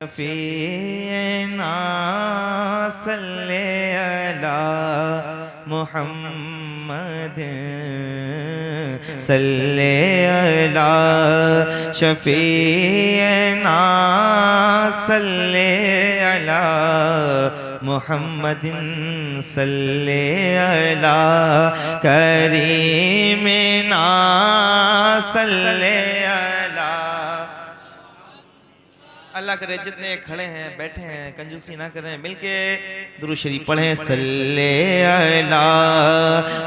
शफीना सल्ले अला मुहम्मद सल्ले अला शफीना सल्ले अला मुहम्मदिन सल्ले अला करीमिना सल्ले अला। अल्लाह करे जितने खड़े हैं बैठे हैं कंजूसी ना करें, मिलके दुरूद शरीफ पढ़ें। सल्ले अला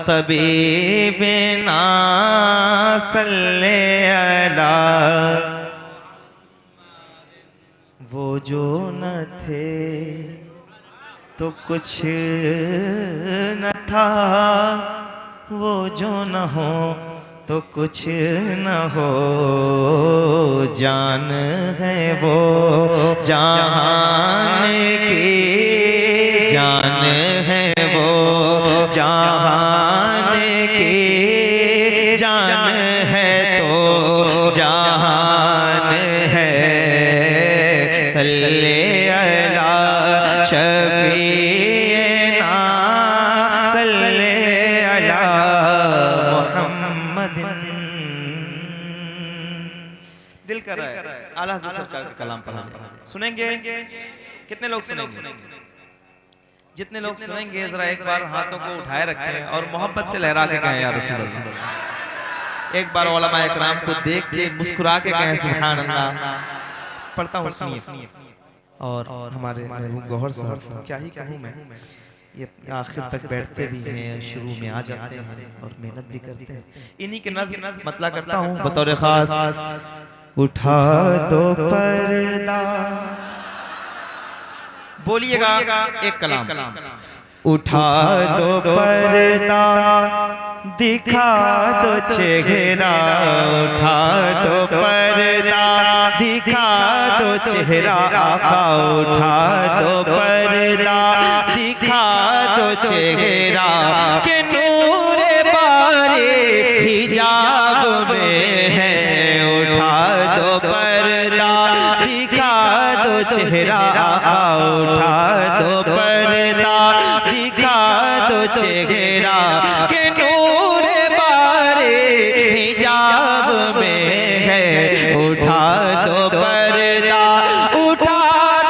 तबीबिना सल्ले अला। वो जो न थे तो कुछ न था, वो जो न हो तो कुछ न हो, जान है वो जहान की, जान है वो जहान की, जान है तो जहान है। सल्ले अला शफीना सल्ले अला मुहम्मदिन। दिल कर रहा है आला हज़रत सरकार का कलाम पढ़ा जाए, सुनेंगे? कितने लोग सुनेंगे? जितने लोग सुनेंगे जरा एक बार हाथों को उठाए रखें और मोहब्बत से लहरा के कहें या रसूल अल्लाह। एक बार उलमा इकराम को देख के मुस्कुरा के कहें सुभान अल्लाह। पढ़ता हूँ सुनिए। और हमारे महबूब गौहर साहब, क्या ही कहूँ मैं, ये आखिर तक बैठते भी हैं, शुरू में आ जाते हैं और मेहनत भी करते हैं। इन्हीं के नज़्म मतला करता हूँ बतौर खास। उठा दो पर्दा, बोलिएगा एक कलाम। उठा दो पर्दा दिखा दो चेहरा, उठा दो पर्दा दिखा दो चेहरा आका, उठा दो पर्दा दिखा दो चेहरा के नूर बारे हिजाब में है। उठा दो पर्दा दिखा दो चेहरा आका, उठा दो पर्दा दिखा दो चेहरा के नूर बारे हिजाब में है। उठा दो पर्दा, उठा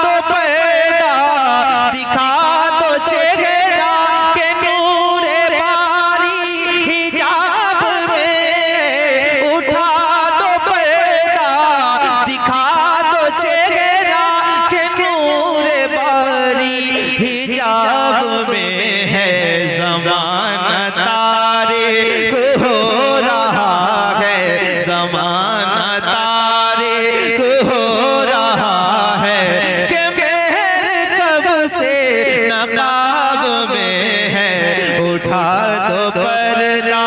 दो पर्दा दिखा दो चेहरा के नूर बारी हिजाब में है। उठा दो पर्दा दिखा दो चेहरा के नूर बारी हिजाब में है। ज़माना तारे को हो रहा है, ज़माना तारे को हो रहा है कि मेहर कब से नकाब में है। उठा दो पर्दा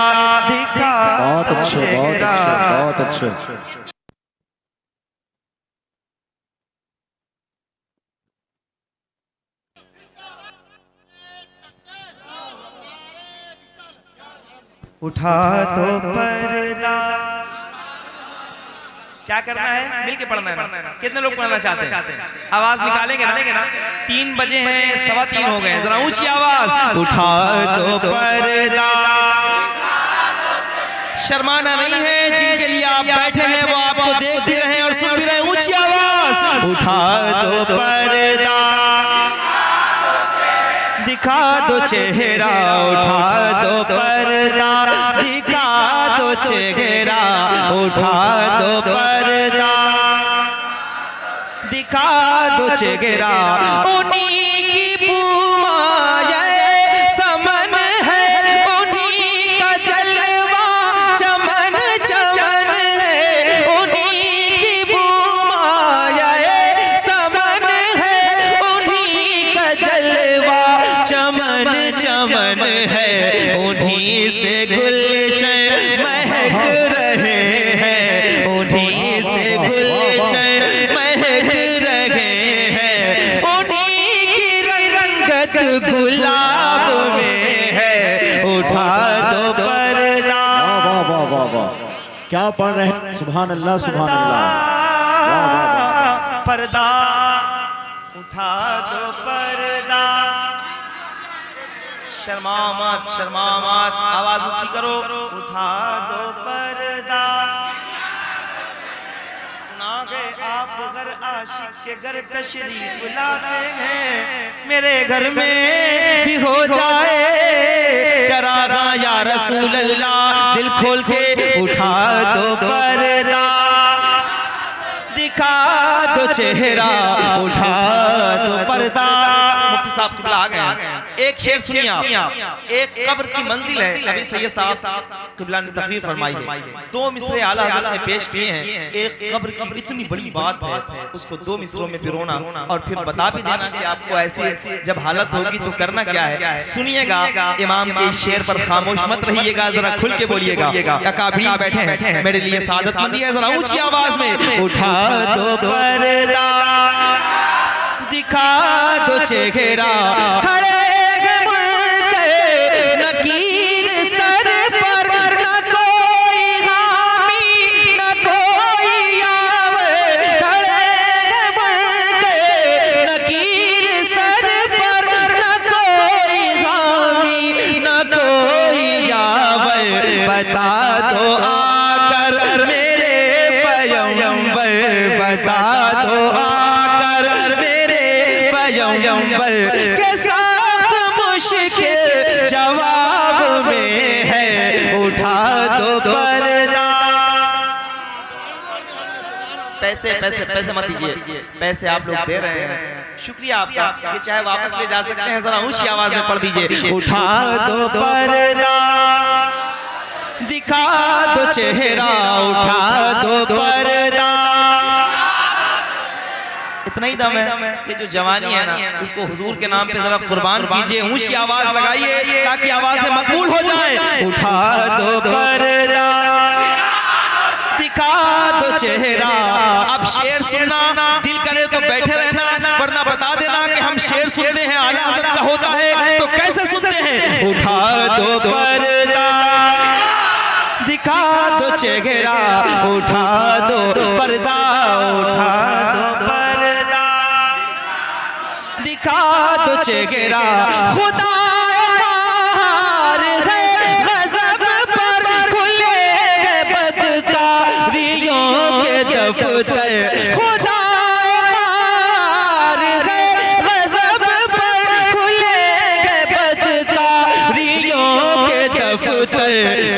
दिखा दो चेहरा। बहुत अच्छे। उठा दो पर्दा। क्या करना है? मिलके पढ़ना है ना? कितने लोग पढ़ना चाहते हैं? आवाज निकालेंगे ना? 3 बजे हैं, 3:15 हो गए, जरा ऊंची आवाज। उठा दो पर्दा। शर्माना नहीं है, जिनके लिए आप बैठे हैं वो आपको देख भी रहे हैं और सुन भी रहे हैं। ऊंची आवाज। उठा दो पर्दा दिखा दो चेहरा, उठा दो पर्दा दिखा दो चेहरा, उठा दो पर्दा दिखा दो चेहरा। उन्हीं की पूमाए समन है, उन्हीं का जलवा चमन चमन है। उन्हीं की पूमाए समन है, उन्हीं का जलवा चमन चमन है। उन्हीं से गुलशन महक रहे हैं, उन्हीं से गुलशन महक रहे हैं। उन्हीं की रंगत गुलाब में है। उठा दो पर्दा। वाह वाह वाह वाह वाह, क्या पढ़ रहे हैं? सुभान अल्लाह सुभान अल्लाह। वाह वाह वाह। पर्दा उठा दो पर्दा, शर्मा मत, आवाज ऊंची करो, उठा दो पर्दा। सुना गए आप घर आशिक के घर तशरीफ लाते हैं, मेरे घर में भी हो जाए चरागा या रसूल अल्लाह। दिल खोल के उठा दो पर्दा, दिखा दो चेहरा, उठा दो पर्दा। मुफ्ती साहब किबला आ गए। एक शेर सुनिए आप। एक कब्र की मंजिल है, अभी सैयद साहब किबला ने तकरीर फरमाई है, 2 मिसरे आला हज़रत ने पेश किए हैं। एक कब्र की इतनी बड़ी बात है, उसको 2 मिसरों में पिरोना और फिर बता भी देना कि आपको ऐसी जब हालत होगी तो करना क्या है। सुनिएगा इमाम के शेर पर खामोश मत रहिएगा, जरा खुल के बोलिएगा। अकाबरीन बैठे हैं, मेरे लिए सादतमंदी है, जरा ऊंची आवाज में उठा दो पर्दा, दिखा दो चेहरा, खड़े नकीर सर पर, न कोई हामी न कोई आवे, खड़े नकीर सर पर, न कोई हामी न कोई आवे। बता दो आकर मेरे पैगंबर, बता दो आकर मेरे पैगंबर के साथ मुश्किल जवाब में है, उठा दो पर्दा। पैसे मत दीजिए, पैसे आप लोग दे रहे हैं, शुक्रिया आपका, ये चाहे वापस ले जा सकते हैं। जरा ऊंची आवाज में पढ़ दीजिए, उठा दो पर्दा, दिखा दो चेहरा, उठा दो पर्दा। इतना ही दम है। ये जो जवानी है ना, इसको हुजूर के नाम पे जरा कुर्बान कीजिए, ऊंची आवाज लगाइए ताकि आवाजें मकबूल हो जाएं। उठा दो पर्दा, दिखा दो चेहरा। अब शेर सुनना दिल करे तो बैठे रहना, वरना बता देना कि हम शेर सुनते हैं, आला हज़रत का होता है तो कैसे सुनते हैं। उठा दो पर्दा, दिखा दो चेहरा, उठा दो पर्दा, उठा दो पर्दा, दिखा दो चेहरा। खुदा क़हार है, गज़ब पर खुलेंगे बदकारियों के दफ्तर। खुदा क़हार है, गज़ब पर खुलेंगे बदकारियों के दफ्तर।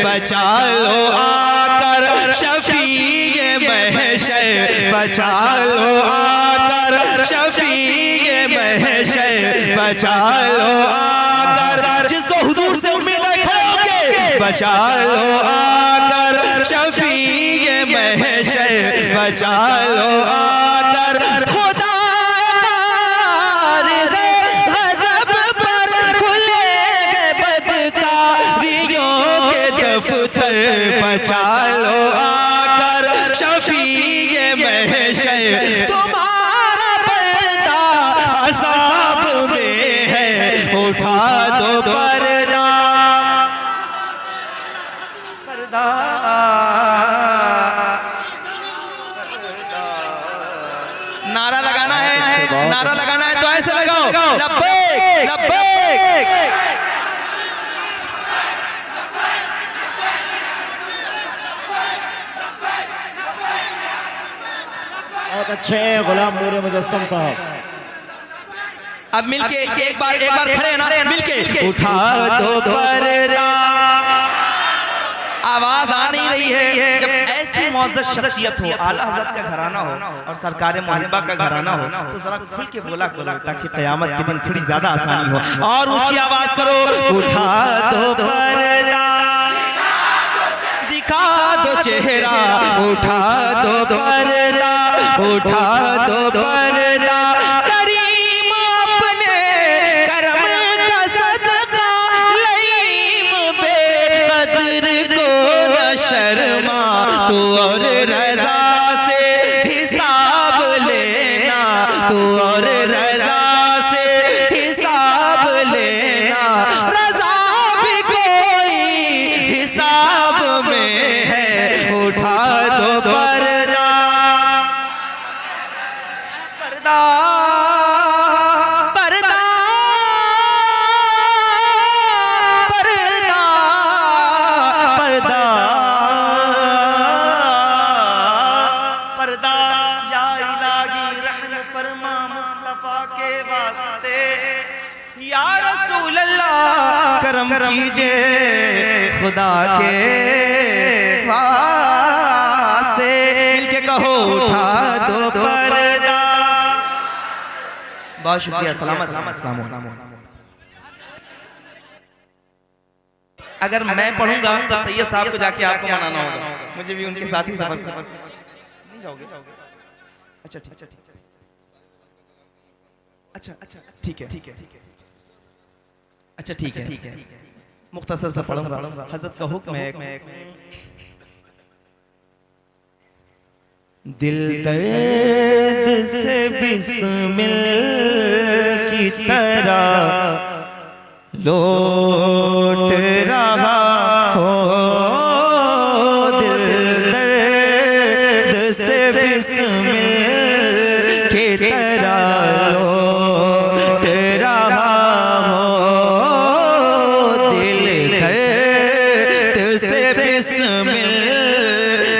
बचा लो आकर शफीए महशर, बचा लो आकर शफीए महशर, बचा लो आकर, जिसको हुजूर से उम्मीद है खड़े होके, बचा लो आकर शफीए महशर, बचा लो आकर। खुदा क़हार है, गज़ब पर खुलेंगे बदकारियों के दफ्तर। बचा लो आकर शफीए महशर, तुम्हारा पर्दा अज़ाब में है, उठा दो पर्दा, पर्दा। नारा लगाना है, नारा लगाना है तो ऐसे लगाओ, लब्बैक लब्बैक। बहुत अच्छे गुलाम नूर मुजस्सम साहब। अब मिलके एक बार खड़े ना, मिलके उठा दो पर्दा। आवाज आ नहीं रही है। जब ऐसी मुअज़्ज़ज़ शख्सियत हो, आला हज़रत का घराना हो और सरकार मुहब्बा का घराना हो, तो जरा खुल के बोला करो ताकि क़यामत के दिन थोड़ी ज्यादा आसानी हो। और ऊंची आवाज करो, उठा दो पर्दा, दिखा दो चेहरा, उठा दो पर्दा, उठा दो पर्दा। करीम अपने करम का सदका, लईम बेकदर को न शर्मा, तू और रजा से हिसाब लेना, तू और रजा से हिसाब लेना। रजा भी कोई हिसाब में है, उठा दो पर्दा। फरमा मुस्तफा के वास्ते, या रसूल अल्लाह करम कीजिए खुदा के वास्ते। मिलके कहो उठा दो पर्दा। बहुत शुक्रिया, सलामत। अगर मैं पढ़ूंगा तो सैयद साहब को जाके आपको मनाना होगा, मुझे भी उनके साथ ही सफर नहीं जाओगे? अच्छा ठीक, अच्छा ठीक है, अच्छा ठीक है, मुख्तसर से पढ़ूंगा। हजरत का हुक्म है, दिल दर्द से बिस्मिल की तरह लौट रहा हो, दिल दर्द से बिस्मिल की तरह लौट रहा हो, दिल दर्द से बिस्मिल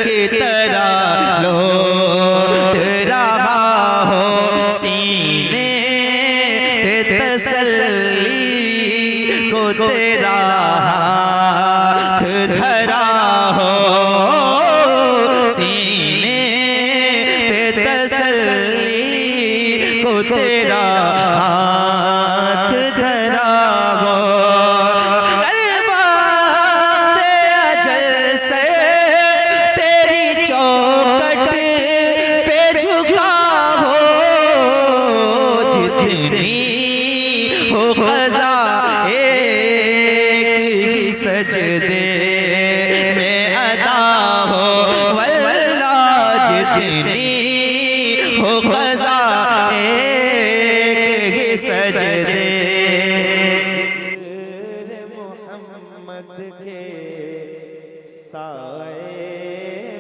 की तरह लौट रहा हो, सीने पे तसल्ली को तेरा हाथ धरा हो, सीने पे तसल्ली को तेरा हाथ धरा हो, गलबाते अजल से तेरी चौखट पे झुका हो, जितनी हो क़ज़ा सजदे में अदा हो, वल्लाह जितनी हो क़ज़ा एक ही सजदे। मोहम्मद के साए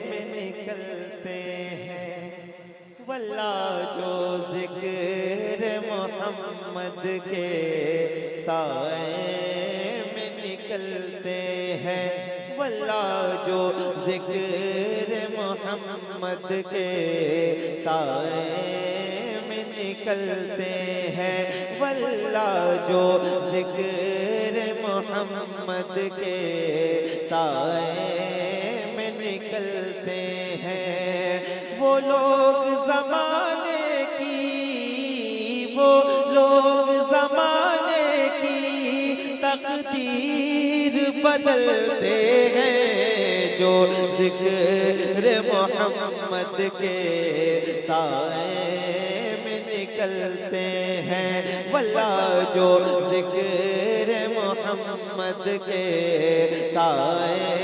में निकलते हैं, वल्लाह जो ज़िक्र मोहम्मद के साए निकलते हैं, वल्लाह जो ज़िक्र मोहम्मद के साए में निकलते हैं, वल्लाह जो ज़िक्र मोहम्मद के साए में निकलते हैं। वो लोग ज़माने की, वो लोग ज़माने की तकदीर बदलते हैं, जो ज़िक्र मोहम्मद के साए में निकलते हैं, वल्लाह जो ज़िक्र मोहम्मद के साए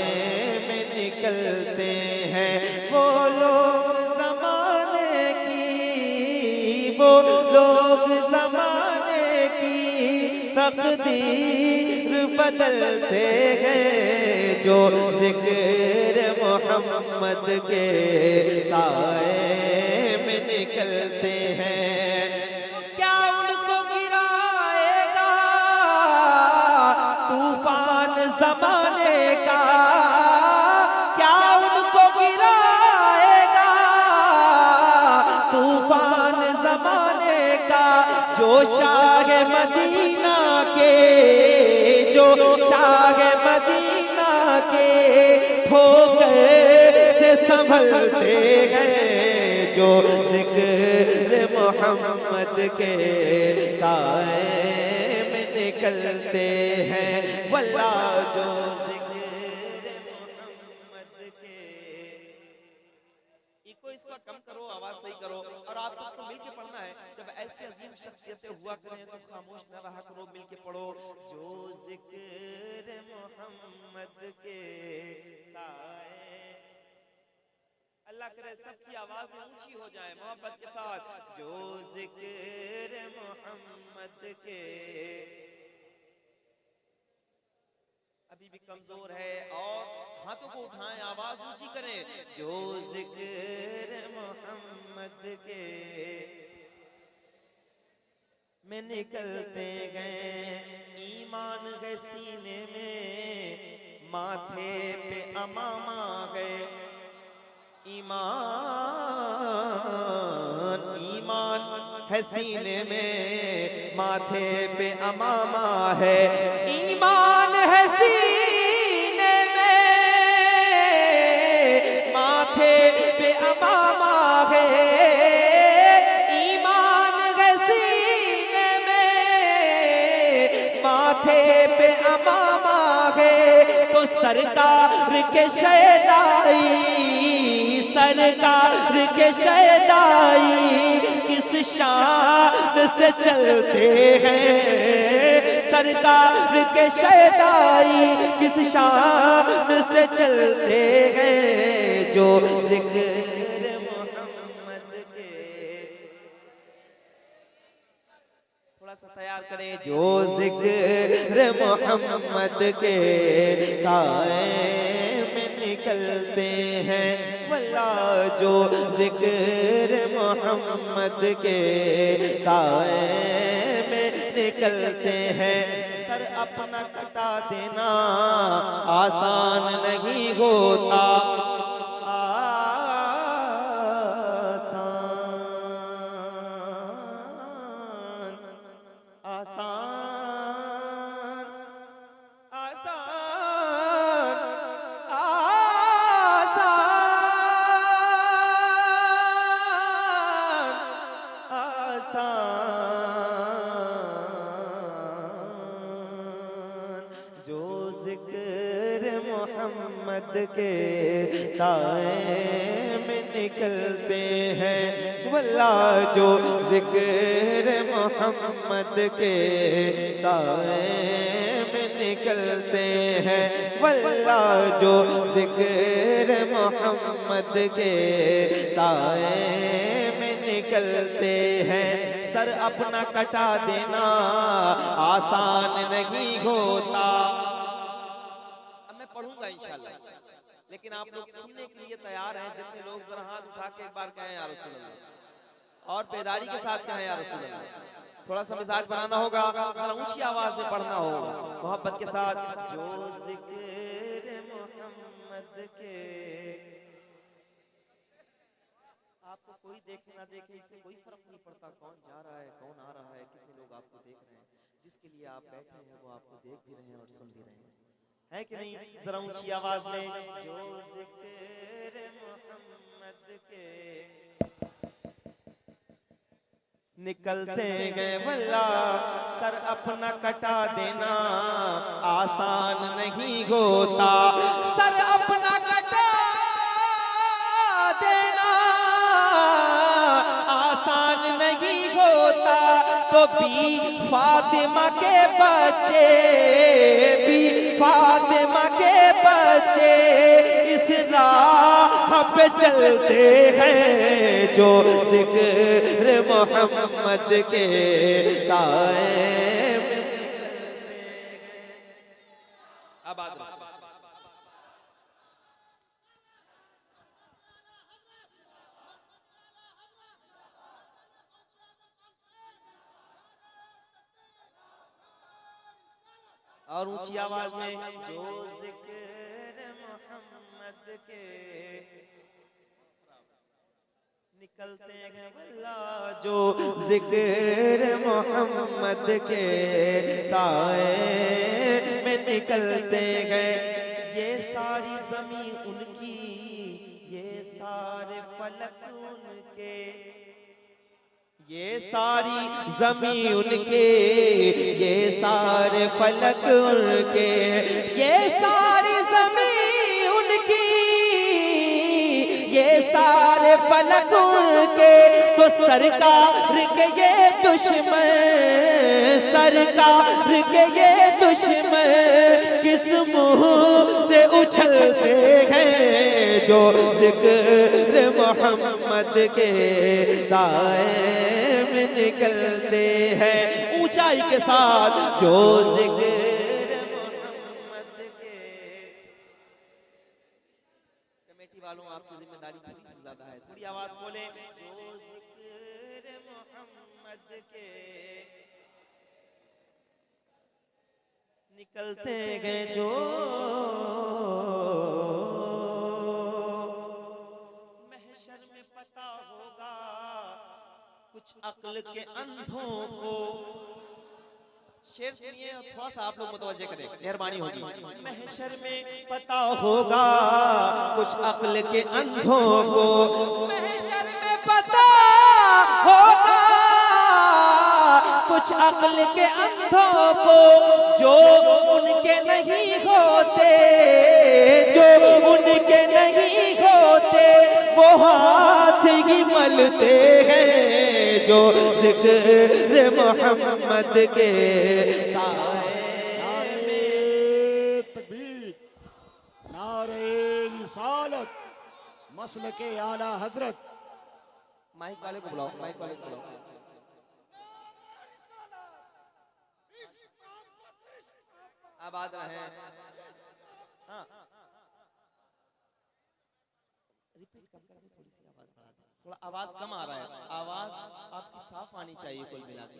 में निकलते हैं। वो लोग ज़माने की, वो लोग ज़माने की तकदीर बदलते हैं, जो ज़िक्र मोहम्मद के साए में निकलते हैं। क्या उनको गिराएगा तूफान ज़माने का, क्या उनको गिराएगा तूफान ज़माने का, जो शाह मदीना के, जो शाह मदीना के ठोकर से संभलते हैं, जो ज़िक्र मोहम्मद के साए में निकलते हैं, वल्लाह जो ज़िक्र मोहम्मद के। इको इसका कम करो, आवाज सही करो, और आप सबको मिलके पढ़ना है। जब ऐसी अजीम शख्सियतें हुआ करें तो खामोश न रहा करो, मिलके पढ़ो। जो ज़िक्र मोहम्मद के साए, अल्लाह करे सबकी आवाज़ें ऊंची हो जाए मोहब्बत के साथ। जो ज़िक्र मोहम्मद के, अभी भी कमजोर है, और हाथों को उठाएं, आवाज ऊंची करें। जो ज़िक्र मोहम्मद के में निकलते गए, ईमान गए सीने में, माथे पे अमामा गए, ईमान ईमान है सीने में, माथे पे अमामा है। ईमान है सीने में, माथे पे अमामा है। ईमान है सीने में, माथे पे अमामा है। तो सरकार के शहदाई, सरकार के शहदाई किस शान से चलते हैं। सरकार के शहदाई किस शान से चलते हैं। जो जिक्र मोहम्मद के, थोड़ा सा तैयार करें। जो जिक्र मोहम्मद के साए में निकलते हैं, वल्ला जो जिक्र मोहम्मद के साए में निकलते हैं। सर अपना कटा देना आसान नहीं होता, आसान आसान आसान आसान। जो जिक्र मोहम्मद के साए में निकलते हैं, वल्ला जो जिक्र मोहम्मद के साए में निकलते हैं, वल्ला जो जिक्र मोहम्मद के साए में निकलते हैं। सर अपना कटा देना आसान नहीं होता। अब मैं पढ़ूंगा इंशाल्लाह, लेकिन आप लोग सुनने के लिए तैयार हैं? जितने लोग जरा हाथ उठा के एक बार कहें या रसूल अल्लाह, और बेदारी के साथ कहें या रसूल अल्लाह। थोड़ा सा मिजाज बनाना होगा, जरा ऊंची आवाज में पढ़ना होगा, मोहब्बत के साथ। जो जिक्र मोहम्मद के, आपको कोई देखे ना देखे इससे कोई फर्क नहीं पड़ता, कौन जा रहा है कौन आ रहा है, कितने लोग आपको देख रहे हैं। जिसके लिए आप बैठे हैं वो आपको देख भी रहे हैं और सुन भी रहे हैं, है कि नहीं? जरा ऊंची आवाज में। जो जिक्र मोहम्मद के निकलते गए, वल्ला सर अपना कटा देना आसान नहीं होता। सर अपना कटा देना आसान नहीं होता। तो भी फातिमा के बच्चे, भी फातिमा के बच्चे इस राह पे चलते हैं। जो जिक्र मोहम्मद के साए में। अब और ऊंची आवाज में। जो जिक्र मोहम्मद के निकलते हैं, वल्ला जो जिक्र मोहम्मद के साए में निकलते गए। ये सारी ज़मीं उनकी, ये सारे फलक उनके, ये सारी ज़मीं उनके, ये सारे फलक उनके, ये सारी ज़मीं उनकी, ये सारे फलक उनके। तो सरकार के ये दुश्मन, सरकार के ये दुश्मन किस मुंह से उछलते हैं। जो जिक्र मोहम्मद के साए में निकलते हैं, ऊंचाई के साथ। जो जिक्र मोहम्मद के, कमेटी वालों आपकी जिम्मेदारी थोड़ी सी ज्यादा है, थोड़ी आवाज बोले। जो जिक्र मोहम्मद के निकलते गए, जो अक्ल के अंधों को, शेर सुनिए और थोड़ा सा आप लोग मुतवज्जे करें, मेहरबानी होगी। महशर में पता होगा कुछ अक्ल के अंधों को, महशर में पता होगा कुछ अक्ल के अंधों को, जो उनके नहीं होते, जो उनके नहीं होते, वो हाथ ही मलते हैं जो जिक्र मोहम्मद के साए में। तकबीर, नारे रिसालत, मसलके आला हजरत। माइक वाले को बुलाओ, माइक वाले को बुलाओ। आबाद रहे। हाँ, रिपीट कम कर दे, थोड़ी सी आवाज बढ़ा दे, थोड़ा आवाज कम आ रहा है, आवाज आपकी साफ आनी चाहिए कुल मिला के।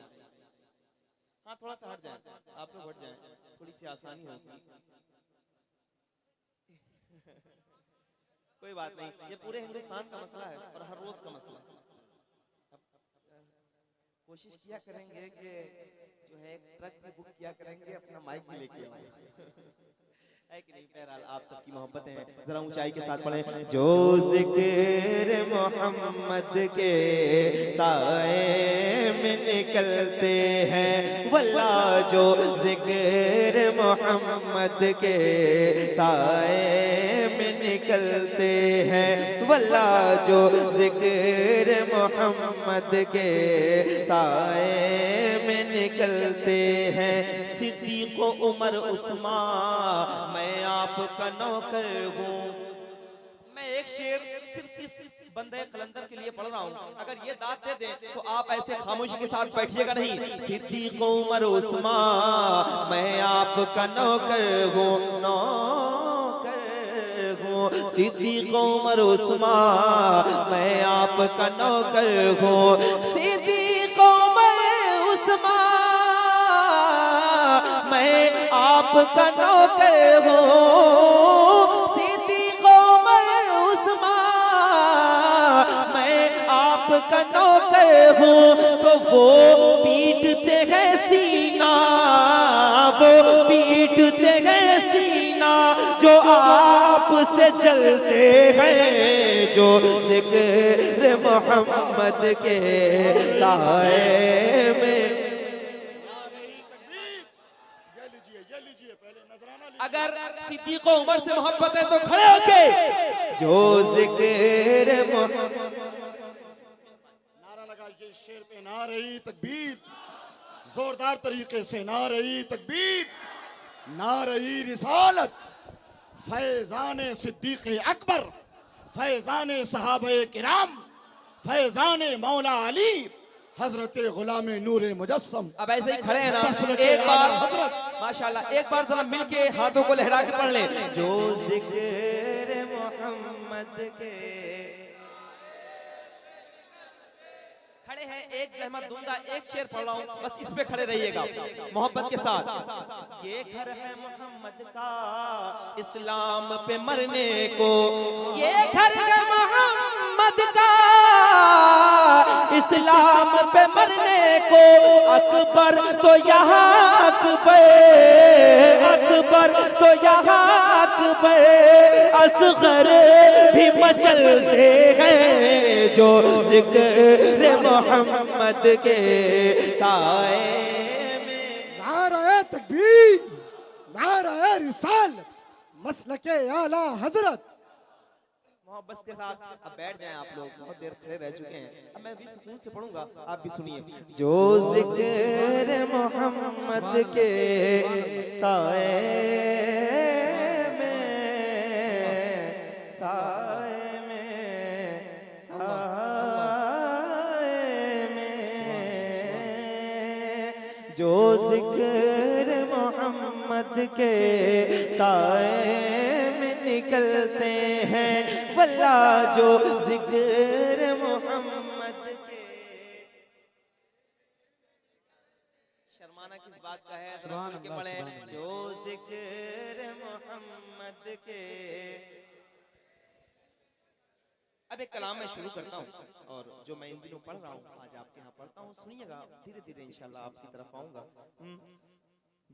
हाँ, थोड़ा सा हट जाए, आप लोग हट जाए, थोड़ी सी आसानी होगी। कोई बात नहीं, ये पूरे हिंदुस्तान का मसला है और हर रोज का मसला है। कोशिश किया करेंगे कि जो है ट्रक भी बुक किया करेंगे, अपना माइक भी लेके आएंगे, है कि नहीं? बहरहाल आप सबकी मोहब्बत है, जरा ऊंचाई के साथ पढ़े। जो जिक्र मोहम्मद के साए में निकलते हैं, वल्लाह जो जिक्र मोहम्मद के साए में निकलते हैं, वल्लाह जो जिक्र मोहम्मद के साए में निकलते हैं। सिद्दीक़ उमर उस्मान मैं आपका नौकर हूँ। मैं एक शेर सिर्फ इस बंदे कलंदर के लिए पढ़ रहा हूँ, अगर ये दाद दे दे तो आप ऐसे खामोशी के साथ बैठिएगा नहीं। सिद्दीक़ उमर उस्मान मैं आपका नौकर हूँ, नौकर हूँ। सिद्दीक़ उमर उस्मान मैं आपका नौकर हूँ। सिद्दीक़ उमर उस्मान मैं आपका नौकर हूँ। सिद्दीक़ उमर उस्मान मैं आपका नौकर हूँ। तो वो पीटते हैं सीना, वो पीटते हैं सीना, जो आप से जलते हैं, जो जिक्र मोहम्मद के साए में। अगर सिद्दीक़ उमर से मोहब्बत है तो खड़े होके जो जिक्र नारा लगाइए शेर पे, नारे तकबीर, जोरदार तरीके से नारे तकबीर, नारे रिसालत। फैजान सिद्दीक़ अकबर, फैजान सहाबे किराम, फैजान मौला अली, हजरत गुलाम नूर मुजस्सम। अब ऐसे ही खड़े हैं ना, एक बार माशाल्लाह, एक बार जरा मिलके हाथों को लहरा के पढ़ ले। जो जिक्र मोहम्मद के, खड़े हैं, एक जहमत दूंगा, एक शेर पढ़ रहा हूँ, बस इस पे खड़े रहिएगा मोहब्बत के साथ। ये घर है मोहम्मद का इस्लाम पे मरने को, ये घर है मोहम्मद का इस्लाम पे मरने को। अकबर तो यहाँ अकबर, अकबर तो यहाँ अकबर, असगर भी मचलते हैं जो जिक्र मोहम्मद के साए में। नारे तकबीर, नारे रिसालत, मसलके आला हजरत। मोहब्बत के साथ अब बैठ जाएं आप लोग, बहुत देर खड़े रह चुके हैं, अब मैं भी सुकून से पढ़ूंगा, आप भी सुनिए। जो जिक्र मोहम्मद के साए में, साए में, साए में, जो जिक्र मोहम्मद के साए में निकलते हैं, वल्लाह जो जिक्र मोहम्मद के। शर्माना किस बात का है, जरा खुल के पढ़ें। जो जिक्र मोहम्मद के। अब एक कलाम मैं शुरू करता हूँ और जो मैं इन दिनों पढ़ रहा हूँ आज आपके यहाँ पढ़ता हूँ, सुनिएगा। धीरे धीरे इंशाल्लाह आपकी तरफ आऊंगा।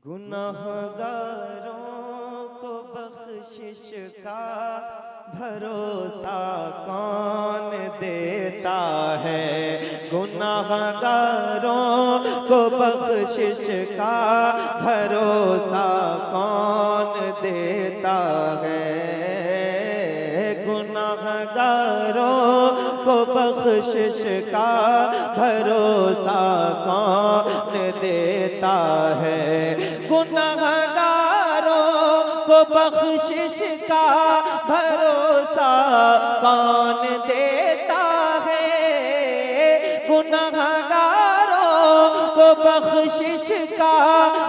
गुनाहगारों को बख्शिश का भरोसा कौन देता है? गुनाहगारों को बख्शिश का भरोसा कौन देता है? गुनाहगारों को बख्शिश का भरोसा कौन देता है? गुनाहगारों को बख्शिश का भरोसा कौन देता है? गुनाहगारों को बख्शिश का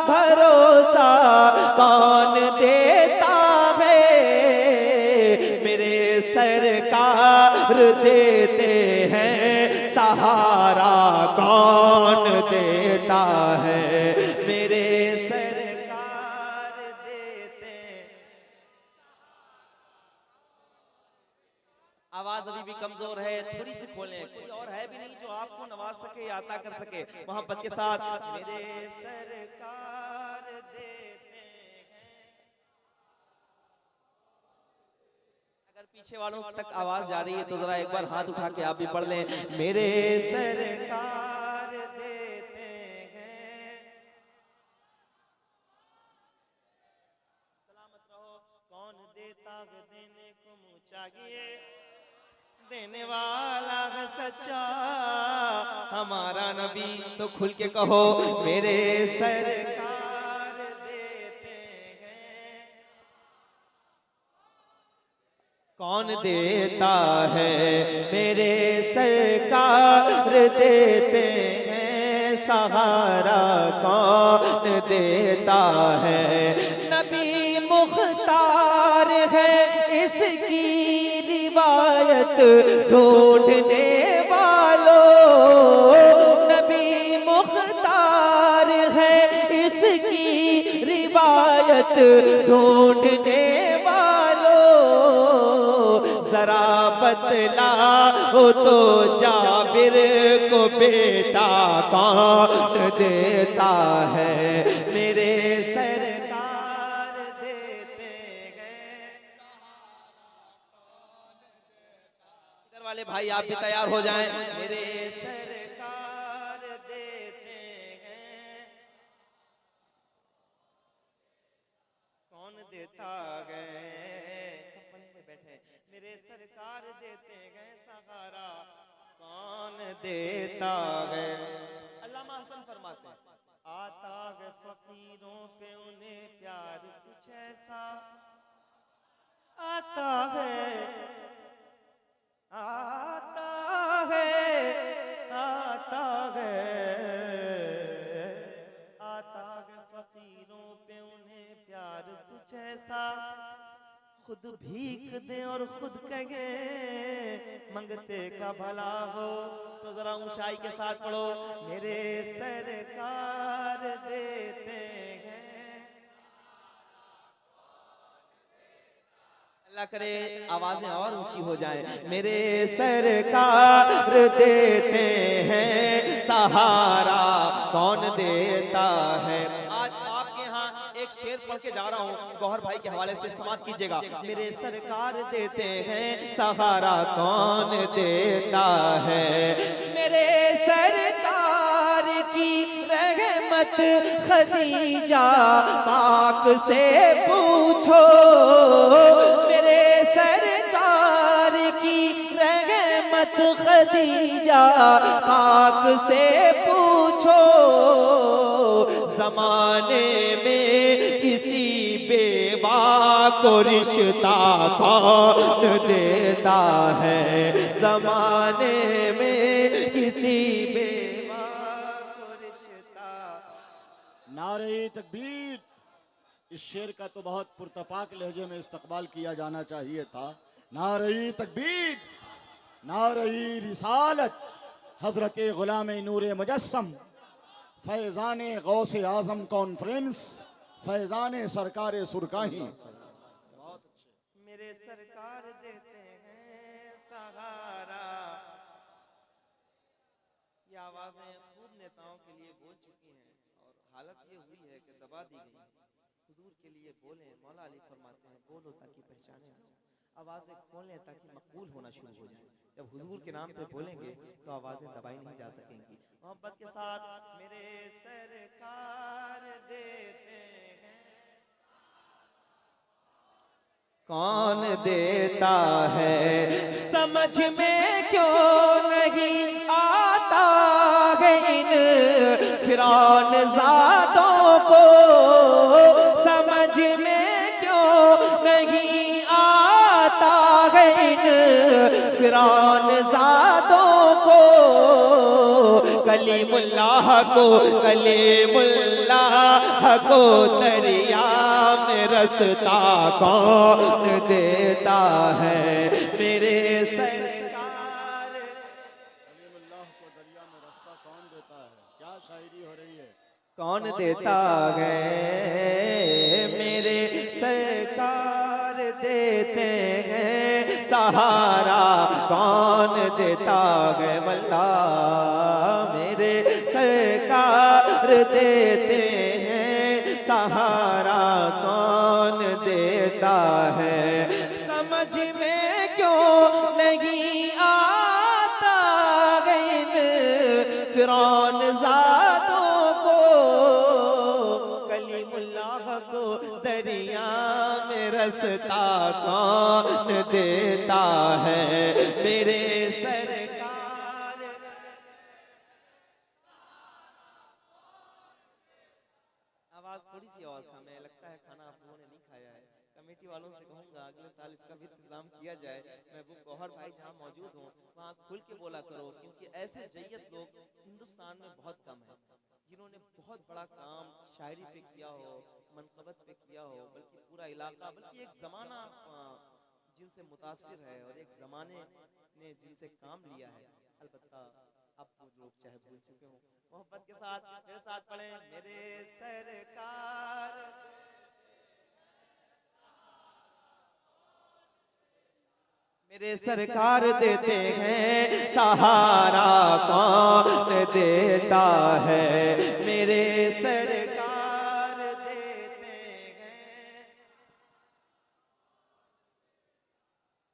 भरोसा कौन देता है? मेरे सरकार देते हैं सहारा कौन देता है? मेरे सरकार देते। आवाज अभी भी कमजोर है, थोड़ी सी खोलें। कोई और है भी नहीं जो आपको नवाज सके या अता कर सके मोहब्बत के साथ। मेरे सरकार देते हैं। अगर पीछे वालों तक आवाज जा रही है तो जरा एक बार हाथ उठा के आप भी पढ़ लें। मेरे सरकार देते हैं। सलामत रहो। कौन देता है देने को मुँह चाहिए, देने वाला है सच्चा हमारा नबी। तो खुल के कहो मेरे सरकार देते हैं। कौन देता है? मेरे सरकार देते हैं सहारा कौन देता है? नबी मुख्तार है इसकी रिवायत ढूंढने वालों। नबी मुख्तार है इसकी रिवायत ढूंढने वालों। जरा बतलाओ तो जाबिर को बेटा कौन देता है? मेरे सरकार देते हैं। इधर वाले भाई आप भी तैयार हो जाएं। मेरे सरकार देते हैं। कौन देता है? सब बने में बैठे। मेरे सरकार देते हैं सहारा कौन देता है? अल्लामा हसन फरमाते हैं आता है फकीरों पे उन्हें प्यार कुछ ऐसा आता है, आता है, आता है, आता है फकीरों पे उन्हें प्यार कुछ ऐसा। खुद भीख दे और खुद कहे मंगते का भला हो। तो जरा ऊंचाई के साथ पढ़ो। मेरे सरकार देते हैं। अल्लाह करे आवाजें और ऊंची हो जाएं। मेरे सरकार देते हैं सहारा कौन देता है? आज आपके यहाँ एक शेर पढ़ के जा रहा हूँ, गौहर भाई के हवाले से इस्तेमाल कीजिएगा। मेरे सरकार देते हैं सहारा कौन देता है? मेरे सरकार की रहमत खदीजा पाक से पूछो। मेरे सरकार की रहमत खदीजा पाक से पूछो। जमाने में किसी बेवा को रिश्ता कौन देता है? जमाने में किसी बेवा को रिश्ता। नारे तकबीर। इस शेर का तो बहुत पुरतपाक लहजे में इस्तकबाल किया जाना चाहिए था। नारे तकबीर, नारे रिसालत। हजरत गुलाम नूर मुजस्सम, फैज़ान गौसे आज़म कॉन्फ्रेंस, फैज़ान सरकार सुरकाही। मेरे सरकार देते हैं सहारा सहारा। ये आवाजें खूब नेताओं के लिए बोल चुकी हैं और हालत ये हुई है कि दबा दी गई। हुजूर के लिए बोलें, मौला अली फरमाते हैं बोलो ताकि पहचाने जाओ। आवाजें खोलें ताकि मकबूल होना शुरू हो जाए। जब हुजूर के नाम पे बोलेंगे तो आवाजें दबाई नहीं जा सकेंगी। मोहब्बत के साथ मेरे सरकार देते हैं, कौन देता है समझ में क्यों नहीं आता है इन फिरौन ज़ादों को, समझ में क्यों नहीं आता है इन फिरौन ज़ादों को। कलीमुल्लाह को दरिया में रास्ता कौन देता है मेरे सरकार। कलीमुल्लाह को दरिया में रास्ता कौन देता है? क्या शायरी हो रही है? कौन देता है मेरे सरकार देते हैं सहारा, कौन देता है मल्ला मेरे सरकार देते हैं सहारा, कौन देता है समझ में क्यों नहीं आता इन फिरौन ज़ादों को। कलीमुल्लाह को दरिया में रास्ता कौन देता है मेरे सरकार। आवाज थोड़ी सी और कम है, लगता है खाना आप लोगों ने नहीं खाया है। कमेटी वालों से कहूंगा अगले साल इसका भी इंतजाम किया जाए। महबूब गौहर भाई जहाँ मौजूद हों वहाँ खुल के बोला करो, क्योंकि ऐसे जय्यत लोग हिंदुस्तान में बहुत कम है जिन्होंने बहुत बड़ा काम शायरी पे किया हो, मनकबत पे किया हो, बल्कि पूरा इलाका, बल्कि एक ज़माना जिनसे मुतासिर है और एक ज़माने ने जिनसे काम लिया है। अलबत्ता अब वो लोग चाहे भूल चुके हों। मोहब्बत के साथ मेरे साथ पढ़ें, मेरे सरकार मेरे सरकार देते हैं सहारा, कौन देता है मेरे सरकार देते हैं।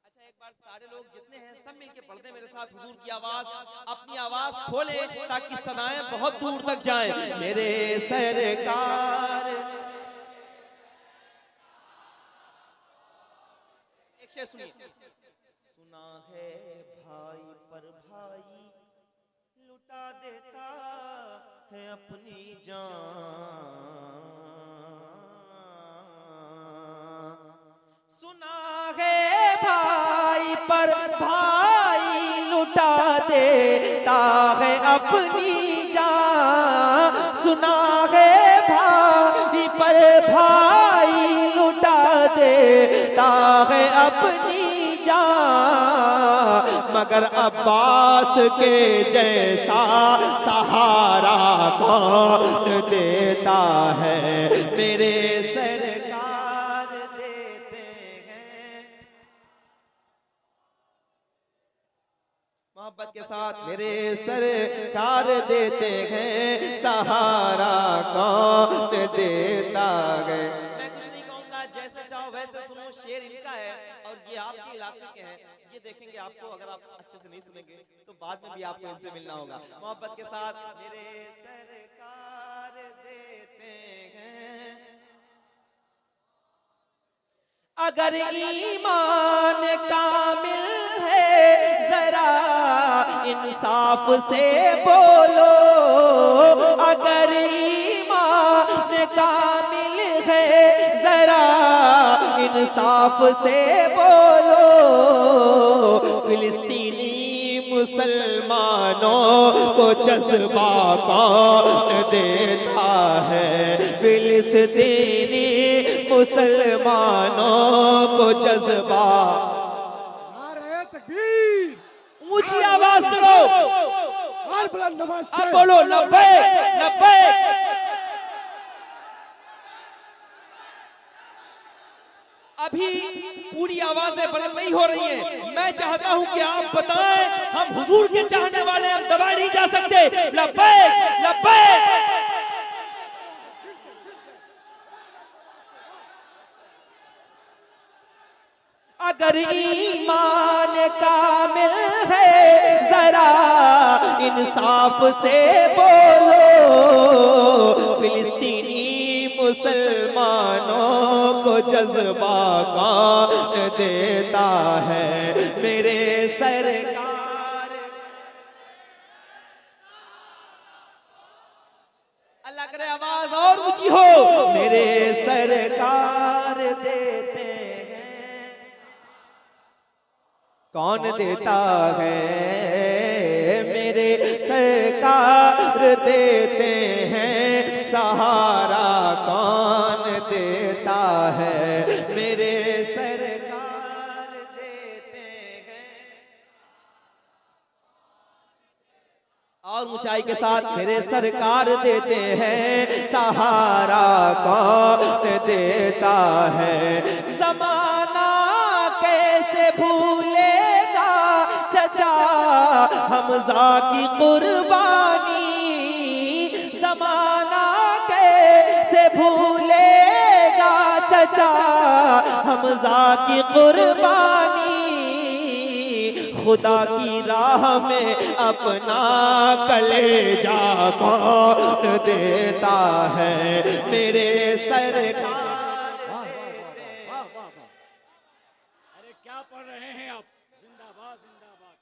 अच्छा एक बार सारे लोग जितने हैं सब मिलके पढ़ते मेरे साथ हुजूर की आवाज, अपनी आवाज खोले ताकि सदाएं बहुत दूर तक जाएं। मेरे सरकार एक शेर सुनिए। सुना है भाई पर भाई लुटा देता है अपनी जान, सुना है भाई पर भाई लुटा देता है अपनी जान, सुना है भाई पर भाई लुटा देता है अपनी मगर अब्बास के जैसा सहारा कौन देता है मेरे सरकार देते हैं। मोहब्बत के साथ मेरे सरकार देते हैं सहारा कौन देता है। मैं कुछ नहीं कहूँगा, जैसे चाहो वैसे सुनो, शेर इनका है और ये आपके इलाके के हैं। ये देखेंगे आपको, अगर आप अच्छे से नहीं सुनेंगे तो बाद में भी आपको इनसे मिलना होगा। मोहब्बत के साथ मेरे सरकार देते हैं अगर ईमान कामिल है जरा इंसाफ से बोलो, अगर ईमान कामिल है जरा इंसाफ से बोलो। फिलिस्तीनी मुसलमानों को जज्बा कौन देता है, फिलिस्तीनी मुसलमानों को जज्बा। नारे तकबीर, ऊंची आवाज करो और बुलंद आवाज से अब बोलो लब्बैक लब्बैक। अभी पूरी पूरी आवाजें बुलंद नहीं हो रही हैं। मैं चाहता हूं कि आप बताएं, हम हुजूर के चाहने वाले, हम दबाए नहीं जा सकते। लब्बैक लब्बैक। अगर ईमान कामिल है जरा इंसाफ से बोलो, फिलिस्तीनी मुसलमानों को जज्बा कौन देता है? मेरे सरकार, अल्लाह करे आवाज और ऊंची हो। मेरे सरकार देते हैं, कौन देता है? मेरे सरकार देते हैं, सहारा कौन देता है? मेरे सरकार देते हैं। और ऊंचाई के साथ मेरे सरकार देते हैं, सहारा कौन देता है? जमाना कैसे भूलेगा चचा हमजा की कुर्बानी, जमाना कैसे भूलेगा चचा हमजा की कुर्बानी। खुदा की राह में अपना कलेजा कौन देता है? मेरे सरकार। वाह वाह वाह। अरे क्या पढ़ रहे हैं आप? जिंदाबाद जिंदाबाद।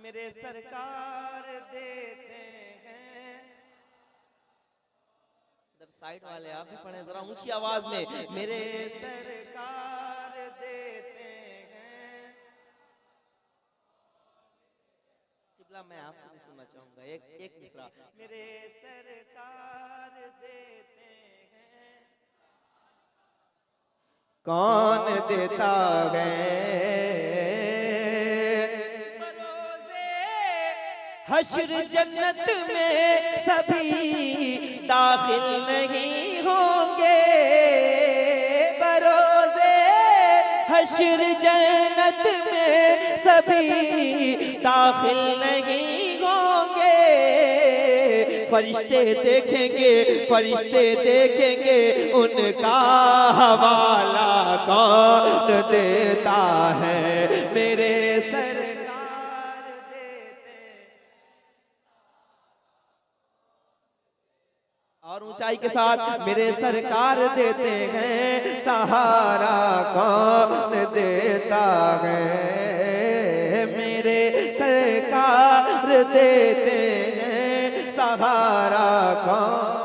मेरे सरकार देते हैं। इधर साइड वाले आप भी पढ़े जरा ऊंची आवाज में। मेरे सरकार देते हैं। किबला मैं आपसे भी सुनना चाहूंगा एक मिसरा। मेरे सरकार देते हैं, कौन देता है? हश्र जन्नत में सभी दाखिल नहीं होंगे, बरोज़े हश्र जन्नत में सभी दाखिल नहीं होंगे। फरिश्ते देखेंगे, फरिश्ते देखेंगे, उनका हवाला कौन देता है? मेरे सर और ऊंचाई के साथ मेरे सरकार देते हैं, सहारा कौन देता है? मेरे सरकार देते हैं, सहारा कौन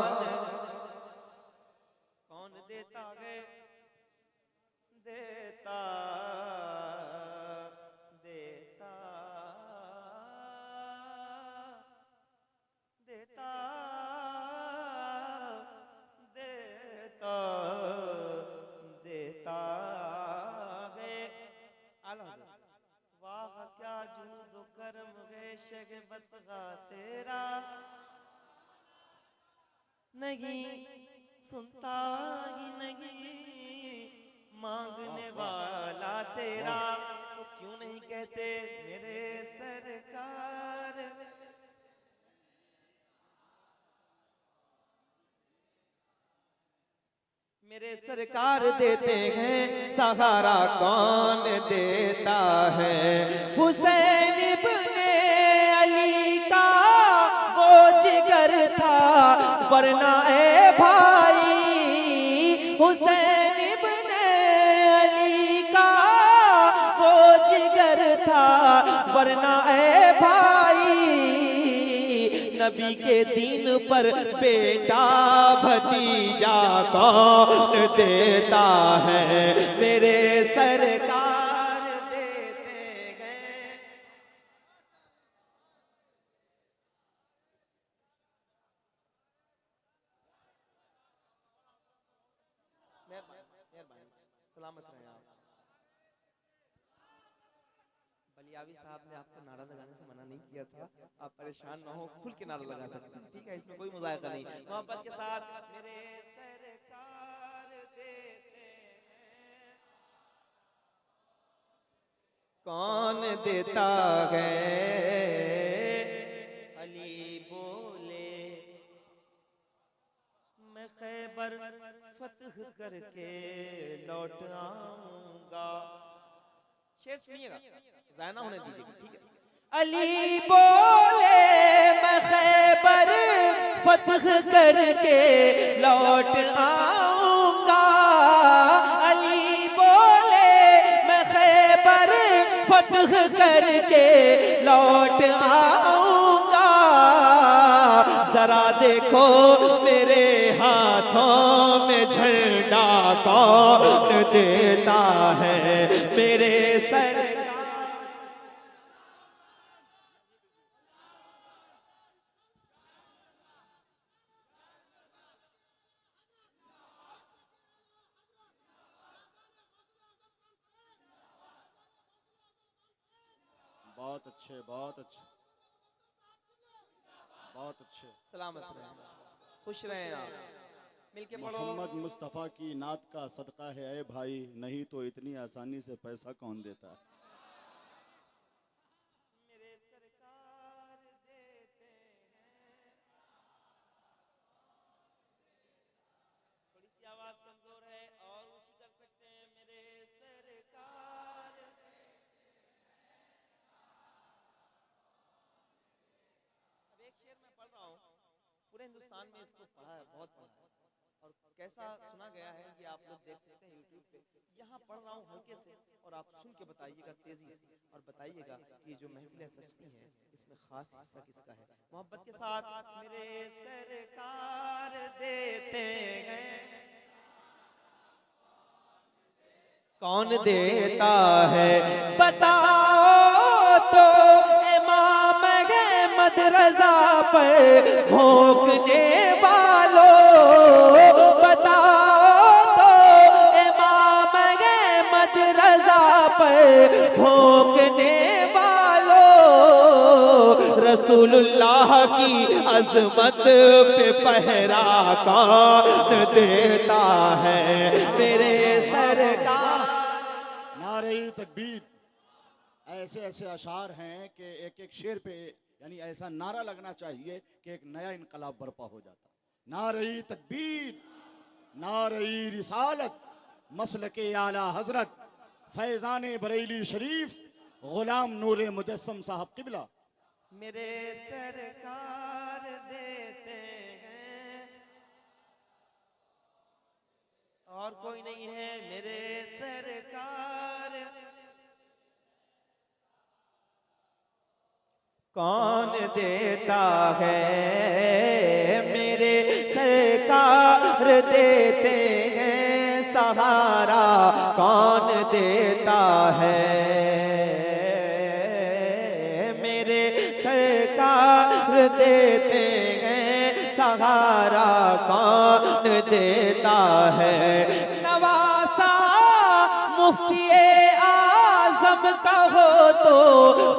देता है? देता देता देता देता है। वाह क्या जूद करम है शगबत तेरा, नहीं सुनता ही नहीं मांगने वाला तेरा। तो क्यों नहीं कहते मेरे सरकार? मेरे सरकार देते हैं, सहारा कौन देता है? हुसैन इब्ने अली का वो जिगर था, वरना ए भाई हुसैन इब्ने अली का वो जिगर था, वरना ए भाई नबी के दीन पर बेटा भतीजा कौन देता है? मेरे सरकार देते हैं। सलामत रहे आप। बलियावी साहब ने आपको नारा लगाने से मना नहीं किया था, आप परेशान ना हो, खुल के नारा लगा सकते हैं, ठीक है, इसमें कोई मुजायका नहीं। मोहब्बत के साथ मेरे सरकार देते हैं, कौन देता है? अली बोले मैं खैबर फतह करके लौट आऊंगा। शेर सुनिएगा, ज़ाया ना होने दीजिएगा, ठीक है। अली बोले मैं खैबर फतह करके लौट आऊंगा। अली बोले मैं खैबर फतह करके लौट आऊंगा। जरा देखो मेरे हाथों में झंडा कौन देता है? मेरे सर बहुत अच्छे, बहुत अच्छे, बहुत अच्छे। सलामत रहें, खुश रहें आप, मिलके पढ़ो। मोहम्मद मुस्तफ़ा की नात का सदका है ऐ भाई, नहीं तो इतनी आसानी से पैसा कौन देता है? मेरे सरकार देते हैं, थोड़ी सी आवाज कमजोर है और ऊंची कर सकते हैं। मेरे सरकार, अब एक शेर मैं पढ़ रहा हूँ, पूरे हिंदुस्तान में इसको पढ़ा है, बहुत पढ़ा है, और कैसा सुना गया है कि आप लोग देख सकते हैं यूट्यूब पे। यहाँ पढ़ रहा हूँ हल्के से, और आप सुन के बताइएगा तेजी से, और बताइएगा कि जो महफिलें सजती हैं इसमें खास हिस्सा किसका है। मोहब्बत के साथ मेरे सरकार देते हैं, कौन देता है? बताओ तो इमाम अहमद रजा पर भोंकने वालों। बताओ तो इमाम अहमद रजा पर भोंकने वालों। रसूलुल्लाह की अजमत पे पहरा कौन देता है? मेरे सरकार। नारे तकबीर। ऐसे ऐसे अशार हैं कि एक एक शेर पे यानी ऐसा नारा लगना चाहिए कि एक नया इनकलाब बर्पा हो जाता। नारे तकबीर, नारे रिसालत, मसलके आला हजरत फैजान बरेली शरीफ गुलाम नूरे मुजस्सम साहब किबला। मेरे सरकार देते हैं, और कोई नहीं है मेरे सरकार। कौन देता है? मेरे सरकार देते हैं सहारा। कौन देता है? मेरे सरकार देते हैं सहारा। कौन देता है? नवासा मुफ्ती आजम का हो तो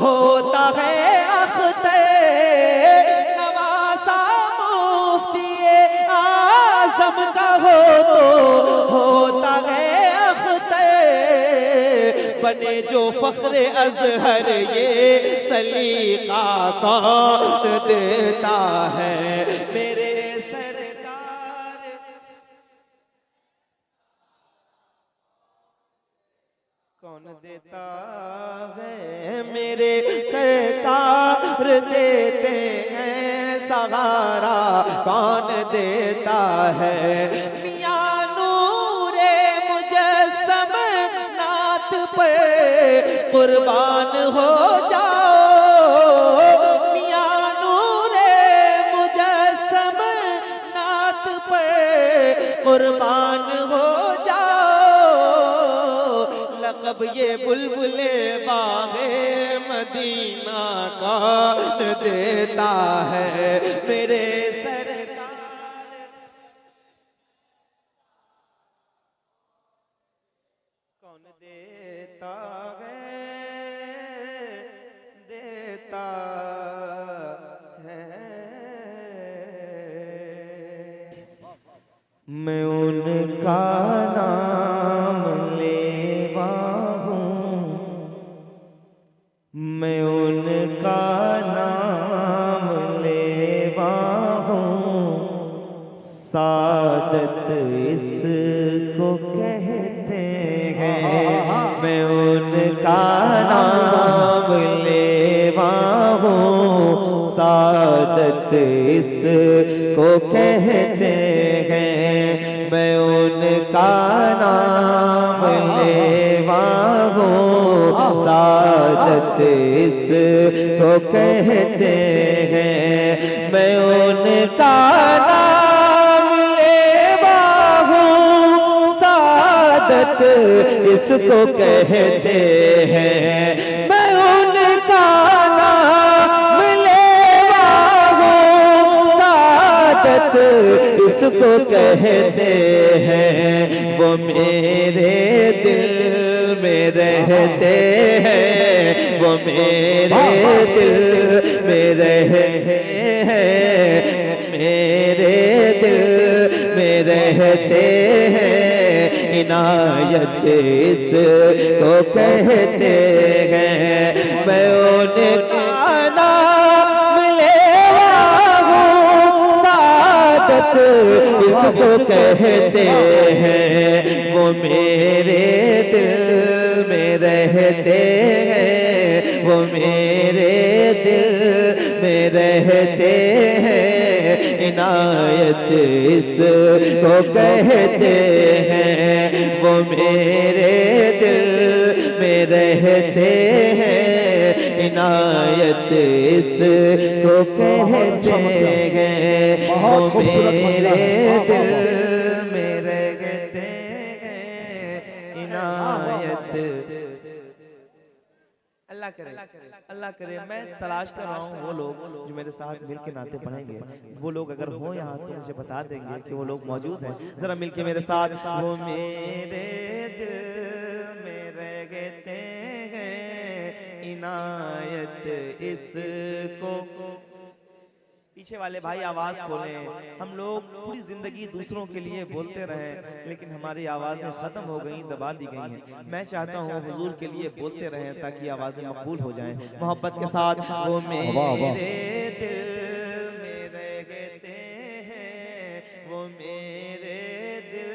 होता है अख्तर। नवासा मुफ्ती आजम का हो तो होता है अख्तर। बने जो फख्रे अजहर ये सलीका कौन देता है? मेरे सरकार। कौन देता है? मेरे सरकार देते हैं सहारा। कौन देता है? मियां नूरे मुजस्सम नात पर कुर्बान हो जाओ। मियां नूरे मुजस्सम नात पर कुर्बान हो लक़ब ये बुलबुले बागे मदीना कौन देता है? मेरे सरकार। उनका नाम लेवा हूँ, मैं उनका नाम लेवा हूँ। सादत इसको कहते हैं, मैं उनका नाम लेवा हूँ। सादत इसको कहते हैं, मैं उनका नाम लेवा हूँ। सादत इसको कहते हैं, मैं उनका नाम लेवा हूँ। सादत इसको कहते हैं, मैं उनका नाम लेवा हूँ। सादत इसको कहते हैं, वो मेरे दिल में रहते हैं, वो मेरे दिल में रहते हैं, मेरे दिल में रहते हैं। इनायत इसको कहते हैं, मैं उनका नाम लेवा हूँ। सादत इसको कहते हैं, वो मेरे दिल में रहते हैं, वो मेरे दिल में रहते हैं। इनायत इसको कहते हैं, वो मेरे दिल में रहते हैं। इनायत इसको कहते हैं, वो मेरे दिल में रहते हैं। इनायत अल्लाह करे मैं तलाश कर रहा हूँ वो लोग जो मेरे साथ मिल के नाते पढ़ेंगे। वो लोग अगर हो यहाँ तो मुझे बता देंगे कि वो लोग मौजूद हैं। जरा मिल के मेरे साथ, वो मेरे दिल में रहते हैं। इनायत इसको, पीछे वाले भाई आवाज खोलें। हम लोग पूरी जिंदगी दूसरों के लिए बोलते रहे, लेकिन हमारी आवाजें खत्म हो गई, दबा दी गई हैं। मैं चाहता हूँ हुजूर के लिए बोलते रहें ताकि आवाजें मकबूल हो जाएं। मोहब्बत के साथ, वो मेरे दिल में रहते हैं, वो मेरे दिल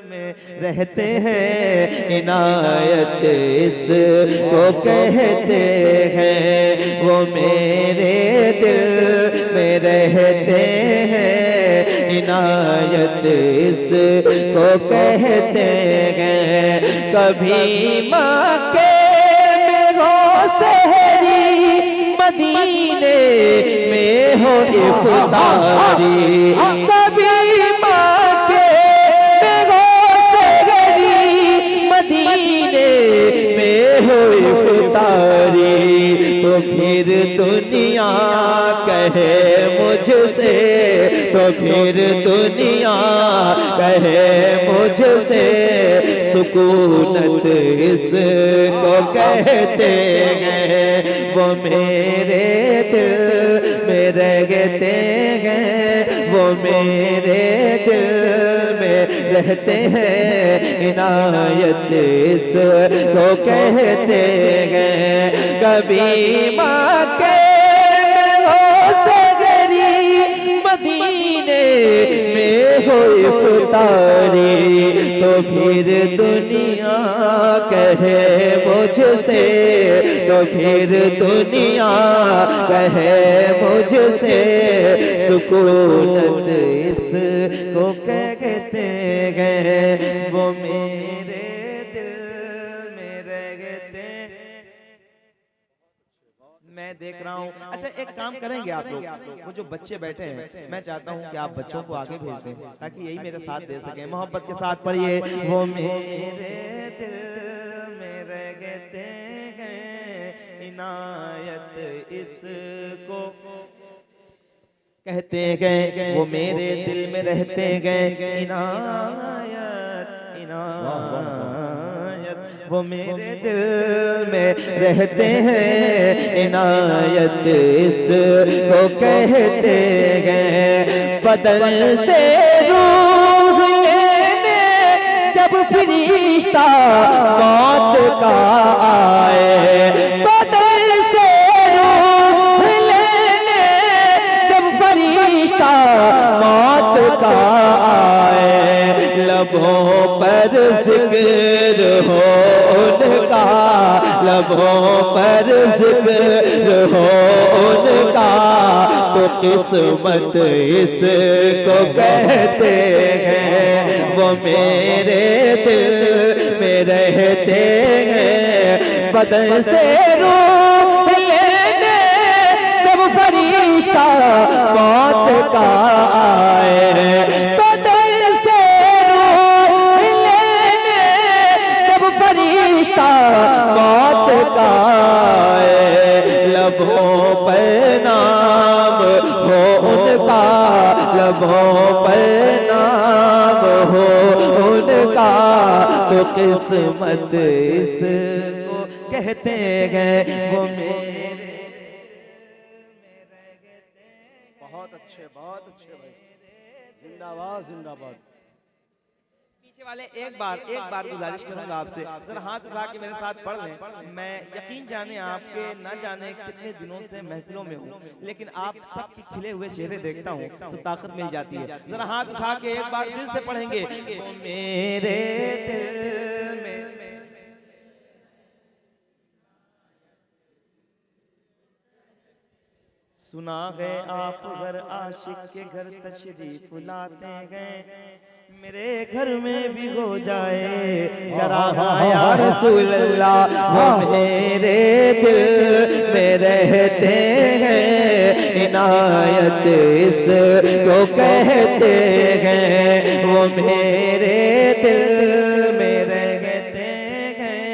में रहते हैं। इनायत इसको कहते हैं, वो मेरे दिल में रहते हैं। इनायत इसको कहते हैं। कभी मक्के में हो सहरी, मदीने में हो इफ्तारी। कभी मक्के में हो सहरी, मदीने में हो इफ्तारी। तो फिर दुनिया कहे मुझसे, तो फिर दुनिया कहे मुझसे। सुकूनत इसको कहते हैं, वो मेरे दिल में रहते हैं, वो मेरे दिल में रहते हैं। इनायत इसको कहते हैं। कभी मक्के में हो सगरी, मदीने में हो इफ्तारी। तो फिर दुनिया कहे मुझसे, तो फिर दुनिया कहे मुझसे। सुकूनत इसको कहते हैं, वो मेरे दिल में रहते हैं। मैं देख रहा हूँ। अच्छा एक काम करेंगे आप लोग, वो जो बच्चे बैठे हैं, मैं चाहता हूँ कि आप बच्चों को आगे भेज दें ताकि यही मेरे साथ दे सकें। मोहब्बत के साथ पढ़िए, वो मेरे दिल में रहते हैं। इनायत इसको कहते हैं, वो मेरे दिल में रहते हैं। इनायत इनायत, वो मेरे दिल में रहते हैं। इनायत इसको कहते हैं। बदन से रूह लेने जब फरिश्ता मौत का आए, बदन से रूह लेने जब फरिश्ता मौत का आए, लबों पर जिक्र हो उनका, लबों पर जिक्र हो उनका, तो किस्मत इसको कहते हैं, वो मेरे दिल में रहते हैं। बदन से रूह लेने जब फरिश्ता मौत का आए, बदन से रूह लेने जब फरिश्ता मौत का आए, लबों पर नाम हो उनका, लबों पर नाम हो उनका, तो किस्मत इसको कहते हैं, वो मेरे बहुत अच्छे भाई, जिंदाबाद जिंदाबाद। पीछे वाले एक बार गुजारिश करूंगा आपसे, जरा हाथ उठा के मेरे साथ पढ़ लें। मैं यकीन जाने आपके न जाने कितने दिनों से महफिलों में हूँ, लेकिन आप सबके खिले हुए चेहरे देखता हूँ तो ताकत मिल जाती है। जरा हाथ उठा के एक बार दिल से पढ़ेंगे, वो मेरे दिल में। सुना है आप घर आशिक के घर तशरीफ लाते हैं, मेरे घर में भी हो जाए जरा या रसूल अल्लाह, वो मेरे दिल में रहते हैं, इनायत इसको कहते हैं, वो मेरे दिल में रहते हैं,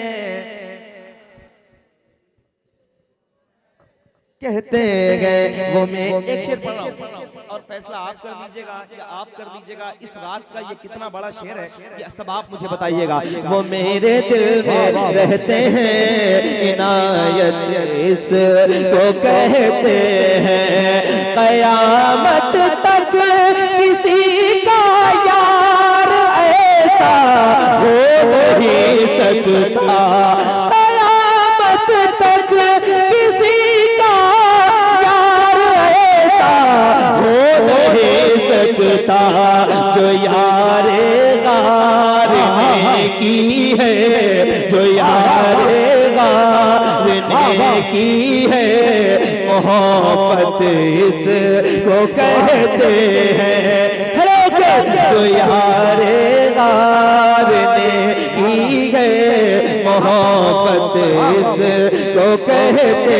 कहते हैं, वो मैं एक शेर पढ़ रहा हूं और फैसला आप कर दीजिएगा या आप कर दीजिएगा। इस रात का ये कितना बड़ा शेर है ये सब आप मुझे बताइएगा। वो मेरे दिल में रहते हैं, इनायत इसको कहते हैं, कयामत तक किसी का यार ऐसा हो नहीं सकता, कयामत तक किसी का यार ऐसा हो नहीं सकता, जो यारे गार ने की है, जो यारे गार ने की है, मोहब्बत इसको कहते हैं, जो यारे गार ने की है, मोहब्बत इसको कहते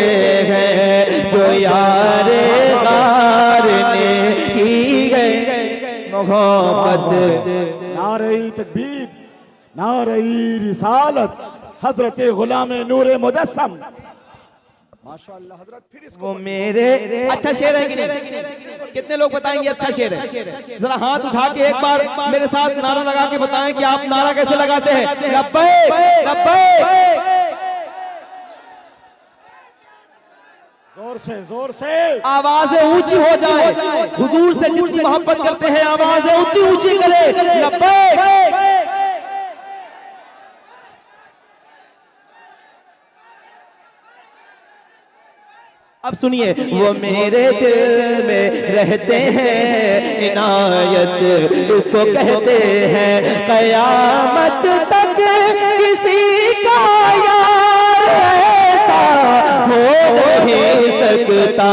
हैं, जो यारे गार ने की है, मोहब्बत। नारे तकबीर, नारे रिसालत, हजरत गुलाम नूर मुजस्सम। माशाअल्लाह हजरत, फिर इसको वो मेरे अच्छा शेर है कि नहीं? कितने लोग बताएंगे अच्छा शेर है? जरा हाथ उठा के एक बार मेरे साथ नारा लगा के बताएं कि आप नारा कैसे लगाते हैं। लब्बैक लब्बैक, जोर से आवाजें ऊंची हो जाए, हुजूर से जितनी मोहब्बत करते हैं आवाजें उतनी ऊंची करें। लब्बैक। अब सुनिए, वो मेरे दिल में रहते हैं, इनायत इसको कहते हैं, कयामत तक किसी का यार ऐसा हो नहीं सकता,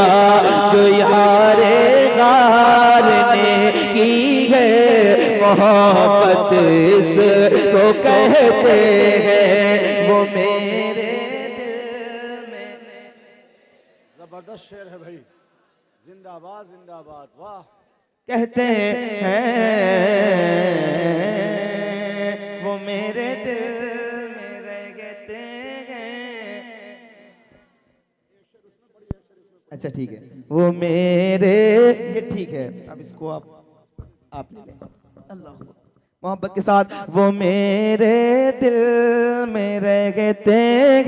जो यारे गार ने की है, मोहब्बत इसको कहते हैं, वो मेरे जबरदस्त शेर है भाई, जिंदाबाद जिंदाबाद, वाह। कहते हैं, वो मेरे दिल में रहते हैं। अच्छा ठीक है, वो मेरे, ये ठीक है, अब इसको आप ले लें। अल्लाह, मोहब्बत के साथ वो मेरे दिल में रहते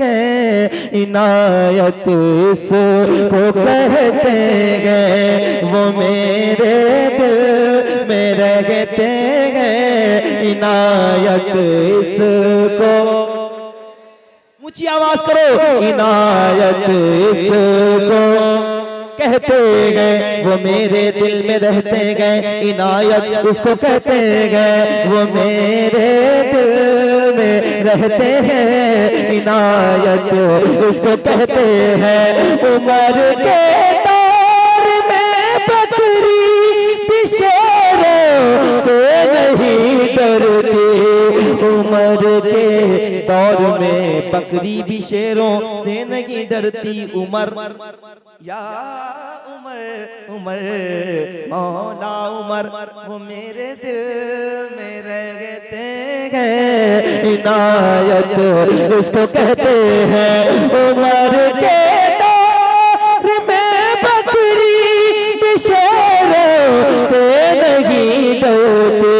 हैं, इनायत इसको कहते हैं। वो मेरे दिल में रहते हैं, इनायत इसको, ऊंची आवाज करो, इनायत इसको कहते गए। वो मेरे दिल में रहते गए, इनायत उसको कहते गए। वो मेरे दिल में रहते हैं, इनायत उसको कहते हैं। उम्र के दौर में बकरी शेरों से नहीं डरती, उम्र के दौर में बकरी भी शेरों से नहीं डरती। उमर या उमर उमर मौला उमर, वो मेरे दिल में रहते हैं, इनायत उसको कहते हैं। उमर के दौर में बकरी शेरों से नहीं डरती,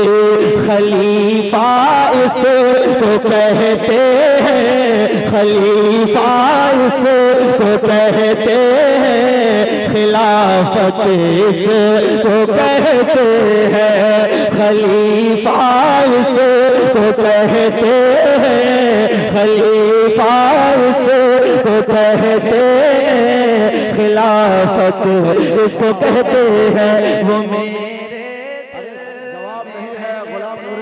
खलीफा इसको कहते हैं, खलीफा इसको कहते हैं, खिलाफत इसको कहते हैं, खलीफा इसको कहते हैं, खलीफा इसको कहते हैं, खिलाफत इसको कहते हैं। वो मेरे जवाब नहीं है गुलाम नूर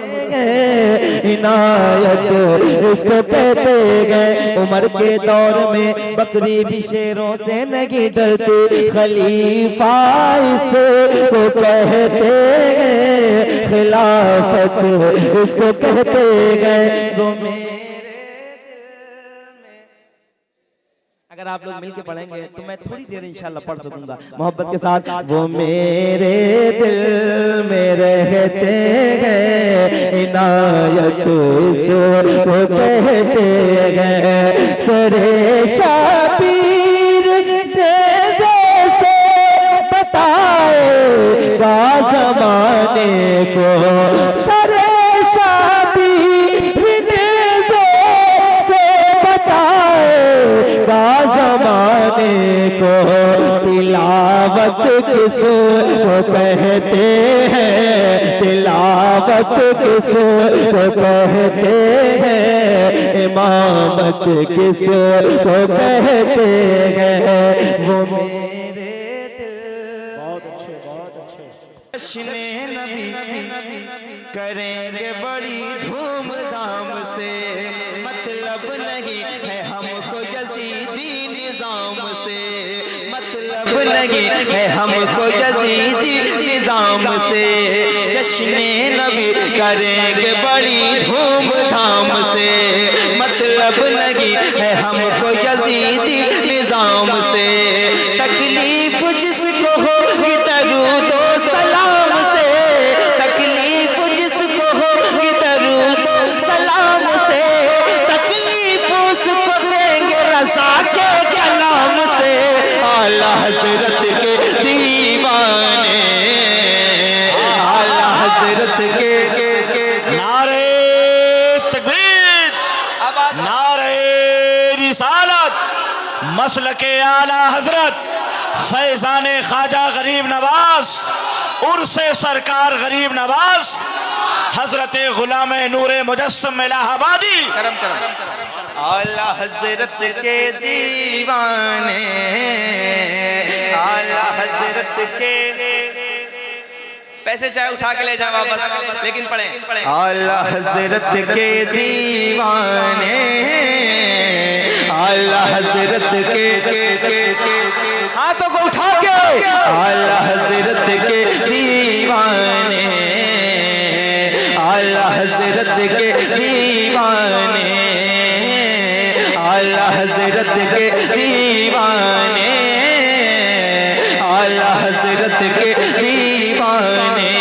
इनायत इसको कहते गए। उमर के दौर में बकरी भी शेरों से नहीं डरती, खलीफा इसको कहते गए, खिलाफत इसको कहते गए। वो मेरे अगर आप लोग मिलके पढ़ेंगे तो मैं थोड़ी देर इंशाल्लाह पढ़ सकूंगा मोहब्बत के साथ। वो मेरे दिल में रहते हैं, इनायत इसको कहते हैं। सरे शाबीर तेज़े से बताएगा ज़माने को, सरे ज़माने को। तिलावत किसको कहते हैं, तिलावत किसको कहते हैं, इमामत किसको कहते हैं। वो मेरे दिल, बहुत अच्छे जश्न नबी करेंगे बड़ी धूमधाम से, मतलब नहीं है हमको यजीदी निजाम से, मतलब नहीं है हमको यजीदी निजाम से। जश्न नबी करेंगे बड़ी धूमधाम से, मतलब नहीं है हमको यजीदी निजाम से। तकलीफ जिसको होगी दरूदो सलाम से, तकलीफ जिसको होगी दरूदो सलाम से, तकलीफ उसको देंगे रज़ा के कलाम से। आला हज़रत के दीवाने, आला हज़रत के नारे तकबीर, नारे रिसालत, मसलके आला हजरत फैज़ाने ख्वाजा गरीब नवाज, उर्से सरकार गरीब नवाज, हजरत गुलाम नूरे मुजस्सम इलाहाबादी। आला हजरत के दीवाने, आला हजरत के, पैसे चाहे उठा के ले जाए वापस, लेकिन पढ़ें। आला हजरत के दीवाने, आला हजरत के, हाथों को उठा के, आला हजरत के दीवाने, आला हजरत के दीवाने, आला हजरत के दीवाने, आला हजरत के दीवाने।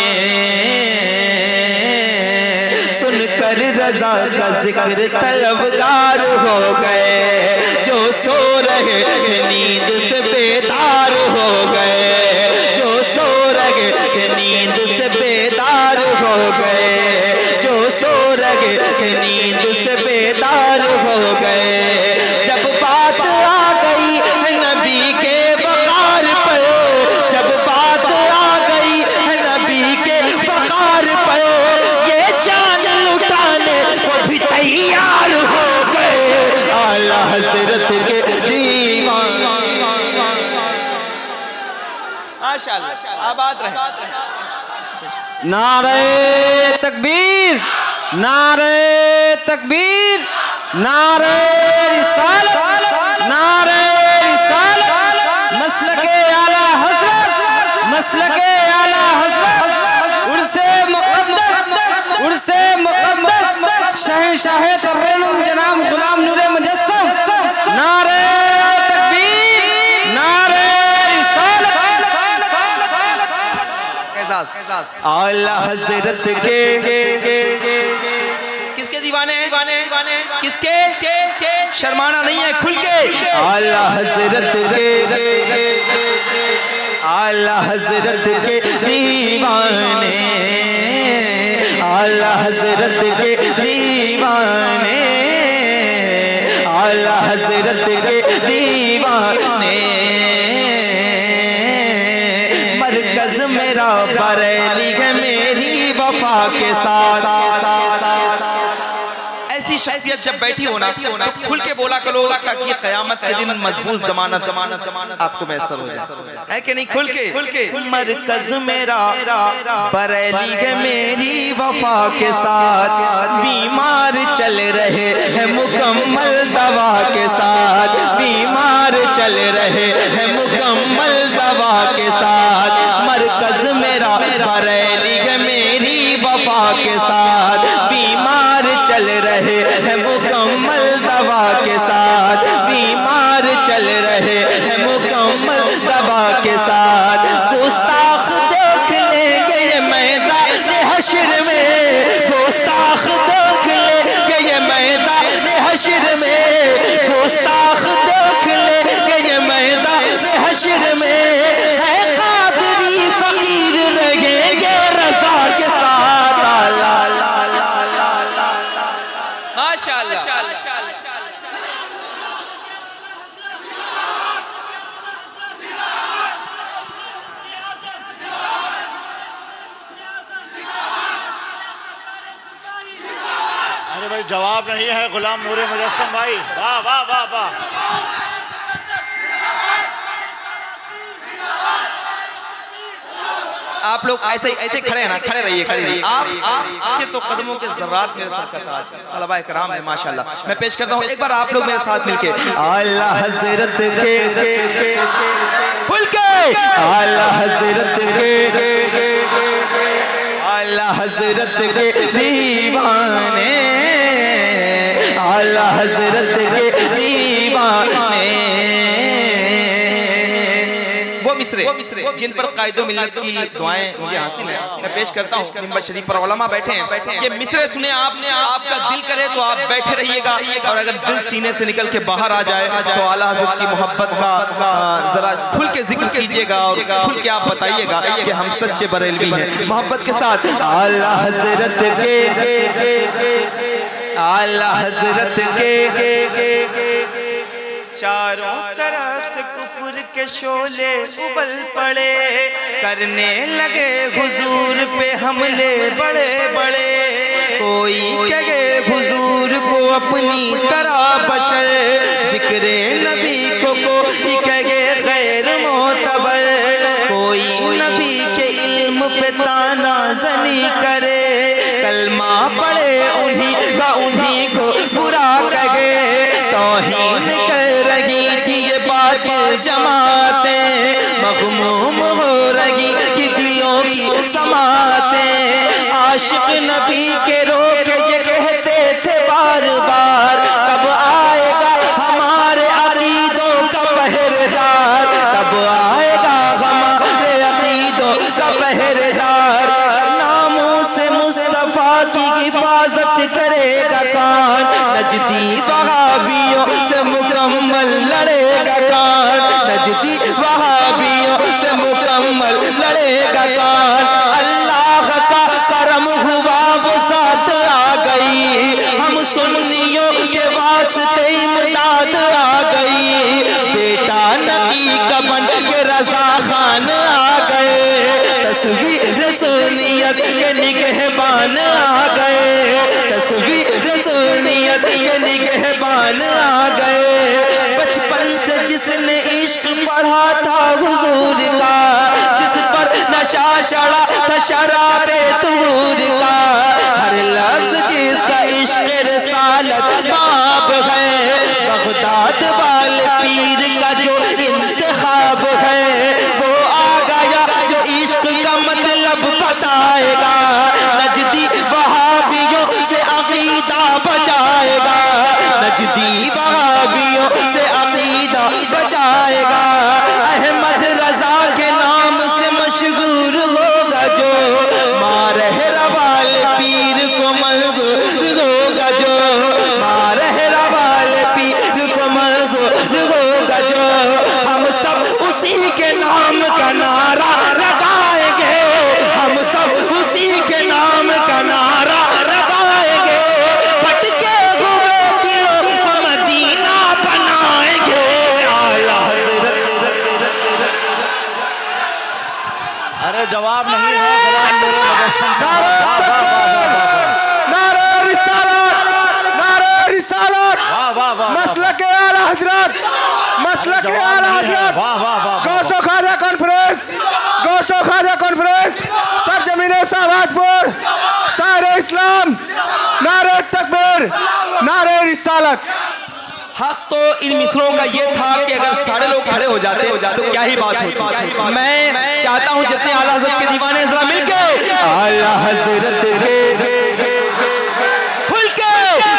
सुनकर रज़ा का जिक्र तलबगार हो गए, जो सो रहे नींद से बेदार हो गए, जो सो रहे नींद से बेदार हो गए, के नींद से बेदार हो गए। जब बात आ गई नबी के वकार पर, जब बात आ गई नबी के वकार पर, ये जान लुटाने को भी तैयार हो गए। आला हजरत के दीवान। माशाअल्लाह, आबाद रहे। नारे तकबीर, नारे तकबीर, नारे रिसालत, नारे रिसालत, मसलके आला हज़रत, मसलके आला हज़रत, उर्से मुक़द्दस, उर्से मुक़द्दस शहंशाह तर्रेनुम जनाब गुलाम नूरे मुजस्सम। नारे तकबीर, नारे रिसालत। आला हजरत के किसके दीवाने हैं? किसके? शर्माना नहीं है, खुल के। आला हजरत के, आला हजरत के दीवाने, आला हजरत के दीवाने, आला हजरत के दीवाने। मरकज मेरा बरेली है मेरी वफा के साथ। ऐसी शख्सियत जब बैठी होना तो खुल के बोला करो ताकि क़यामत के दिन मजबूत ज़मानत आपको मैसर हो जाए, है कि नहीं? खुल के। मरकज मेरा बरेली है मेरी वफा के साथ। बीमार चल रहे हैं मुकम्मल दवा के साथ, बीमार चल रहे हैं मुकम्मल दवा के साथ। मरकज मेरा बरेली है मेरी वफा के साथ। बीमार चल रहे हैं मुकम्मल दवा के साथ, बीमार चल रहे हैं मुकम्मल दवा के साथ। गुस्ताख देख लेंगे ये मैदान हश्र में, गुस्ताख देख लेंगे ये मैदान हश्र में, गुस्ताख देख लेंगे ये मैदान हश्र में। है कादरी फकीर लगेंगे रज़ा के साथ। माशाअल्लाह। अरे भाई जवाब नहीं है गुलाम नूरे मुजस्सम भाई। वाह वाह वाह वाह। आप लोग ऐसे खड़े हैं ना, खड़े रहिए। आप के तो कदमों के ज़र्रात मेरे साथ का ताज है। तलबा इकराम है माशाअल्लाह। मैं पेश करता हूँ एक बार आप लोग मेरे साथ मिलके। आला हजरत के, खुल के। आला हजरत के, आला हजरत के दीवाने, आला हजरत के दीवाने। वो मिसरे जिन पर कायदो मिल्लत की दुआएं मुझे हासिल है, मैं पेश करता हूँ। मिंबर शरीफ पर उलमा बैठे हैं। ये मिसरे सुने आपने, आपका दिल करे तो आप बैठे रहिएगा, और अगर दिल सीने से निकल के बाहर आ जाए तो आला हज़रत की मोहब्बत का जरा खुल के जिक्र कीजिएगा और खुल के आप बताइएगा कि हम सच्चे बरेलवी हैं मोहब्बत के साथ। आला हजरत के, आला हजरत के, चारों तरफ से कुफर के शोले उबल पड़े, करने लगे हुजूर पे हमले बड़े बड़े। कोई कहे हुजूर को अपनी तरह बशर, जिक्रे नबी को कोई कहे गैर मोतबर। कोई नबी के इल्म पे ताना जनी करे, कलमा पढ़े उन्हीं को बुरा कहे। तौहीन कर रही थी ये बातिल जमातें, मग़मूम हो रही कि दिलों की समातें। आशिक नबी के रोके ये कहते थे बार बार, कब आएगा हमारे अकीदों का पहरेदार, कब आएगा हमारे अकीदों का पहरेदार। नामूसे मुस्तफा की हिफाजत करेगा कौन, नजदी वहाबियों से मुकम्मल लड़ेगा कौन, नजदी वहाबियों से मुकम्मल लड़ेगा कौन। अल्लाह का करम हुआ वो साथ आ का बन के रजा खान आ गए, तस्वीर सुन्नियत के निगहबान आ गए, तस्वीर सुन्नियत के निगहबान आ गए। बचपन से जिसने इश्क पढ़ा था हुजूर का, जिस पर नशा चढ़ा था शराबे तूर का, हर लफ्ज जिसका इश्क रिसालत बाब है, बगदाद वाले पीर का जो इंतखाब है, वो आ गया जो इश्क का मतलब बताएगा, नजदी वहाबियों से अकीदा बचाएगा, नजदी वहाबियों से अकीदा बचाएगा। अहमद रजा के नाम से मशहूर होगा जो, मारहरा वाले पीर को मंजूर होगा जो, मारहरा वाले पीर को मंजूर होगा जो। हम सब उसी के नाम का नारा लगाएंगे, हम सब उसी के नाम का नारा लगाएंगे, भटके हुए दिलों को मदीना बनाएंगे। आला हज़रत। अरे जवाब नहीं है, जवाब मेरे मुजस्सम से। नारे रिसालत, नारे रिसालत, वाह वाह वाह, मसलक आला हजरत, मसलक आला हजरत, वाह वाह वाह, गौसो खाजा कॉन्फ्रेंस, गौसो खाजा कॉन्फ्रेंस, सरजमीने शाहबाजपुर, सारे इस्लाम, नारे तकबीर, नारे रिसालत। हक तो इन मिसरों का ये था कि अगर सारे लोग खड़े हो जाते तो क्या ही बात होती। मैं चाहता हूं जितने आला हज़रत के दीवाने जरा मिलके आला हज़रत के खुल के,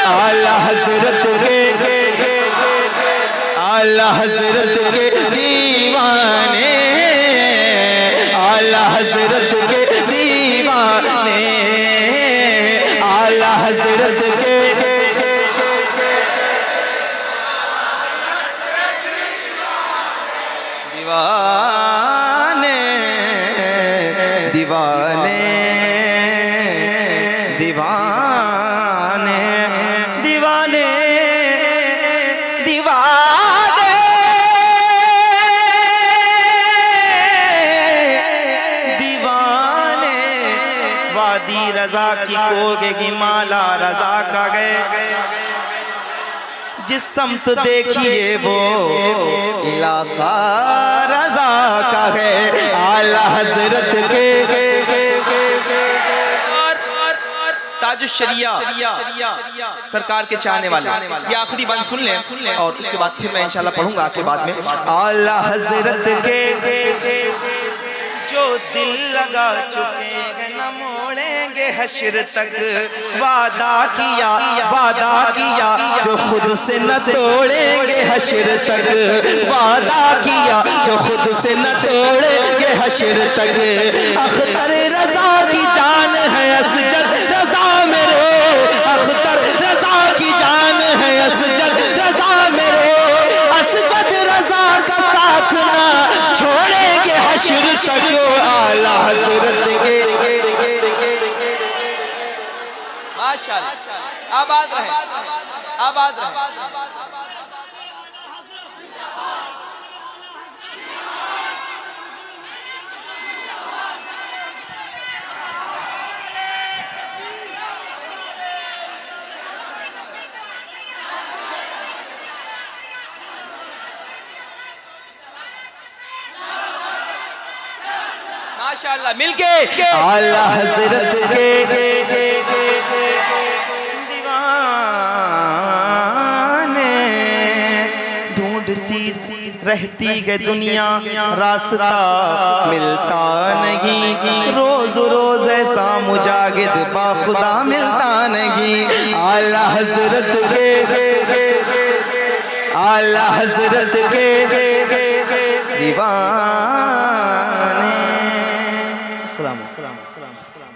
आला हज़रत के, आला हज़रत के दीवाने, आला हज़रत के दीवाने, आला हज़रत के दीवाने, दीवाने, दीवाने, दीवाने, दीवाने, दीवाने। वादी रजा की कोगे माला रजा का गए, जिस समत देखिए वो इलाका रजा का है। आला हज़रत के और ताजुश्शरिया सरकार के चाहने वाले, ये आखिरी बंद सुन लें और उसके बाद फिर मैं इंशाल्लाह पढ़ूंगा आपके बाद में। आला हज़रत के जो दिल लगा चुके हैं न मोड़ेंगे हश्र तक, वादा किया जो खुद से न तोड़ेंगे हश्र तक, वादा किया जो खुद से न तोड़ेंगे हश्र तक। अख्तर रजा की जान है असजद रजा मेरे, अख्तर रजा की जान है असजद रजा मेरे, असजद रजा का साथ ना छोड़ेंगे हश्र तक। आला हज़रत के माशाअल्लाह, आबाद रहे, आबाद रहे। माशाअल्लाह मिलके आला हज़रत के दीवाने, ढूंढती रहती है दुनिया रास्ता मिलता नहीं, रोज रोज ऐसा मुजाहिद बाखुदा मिलता नहीं। आला हज़रत के, आला हज़रत के दीवाने। अस्सलाम अस्सलाम अस्सलाम अस्सलाम।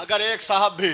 अगर एक साहब भी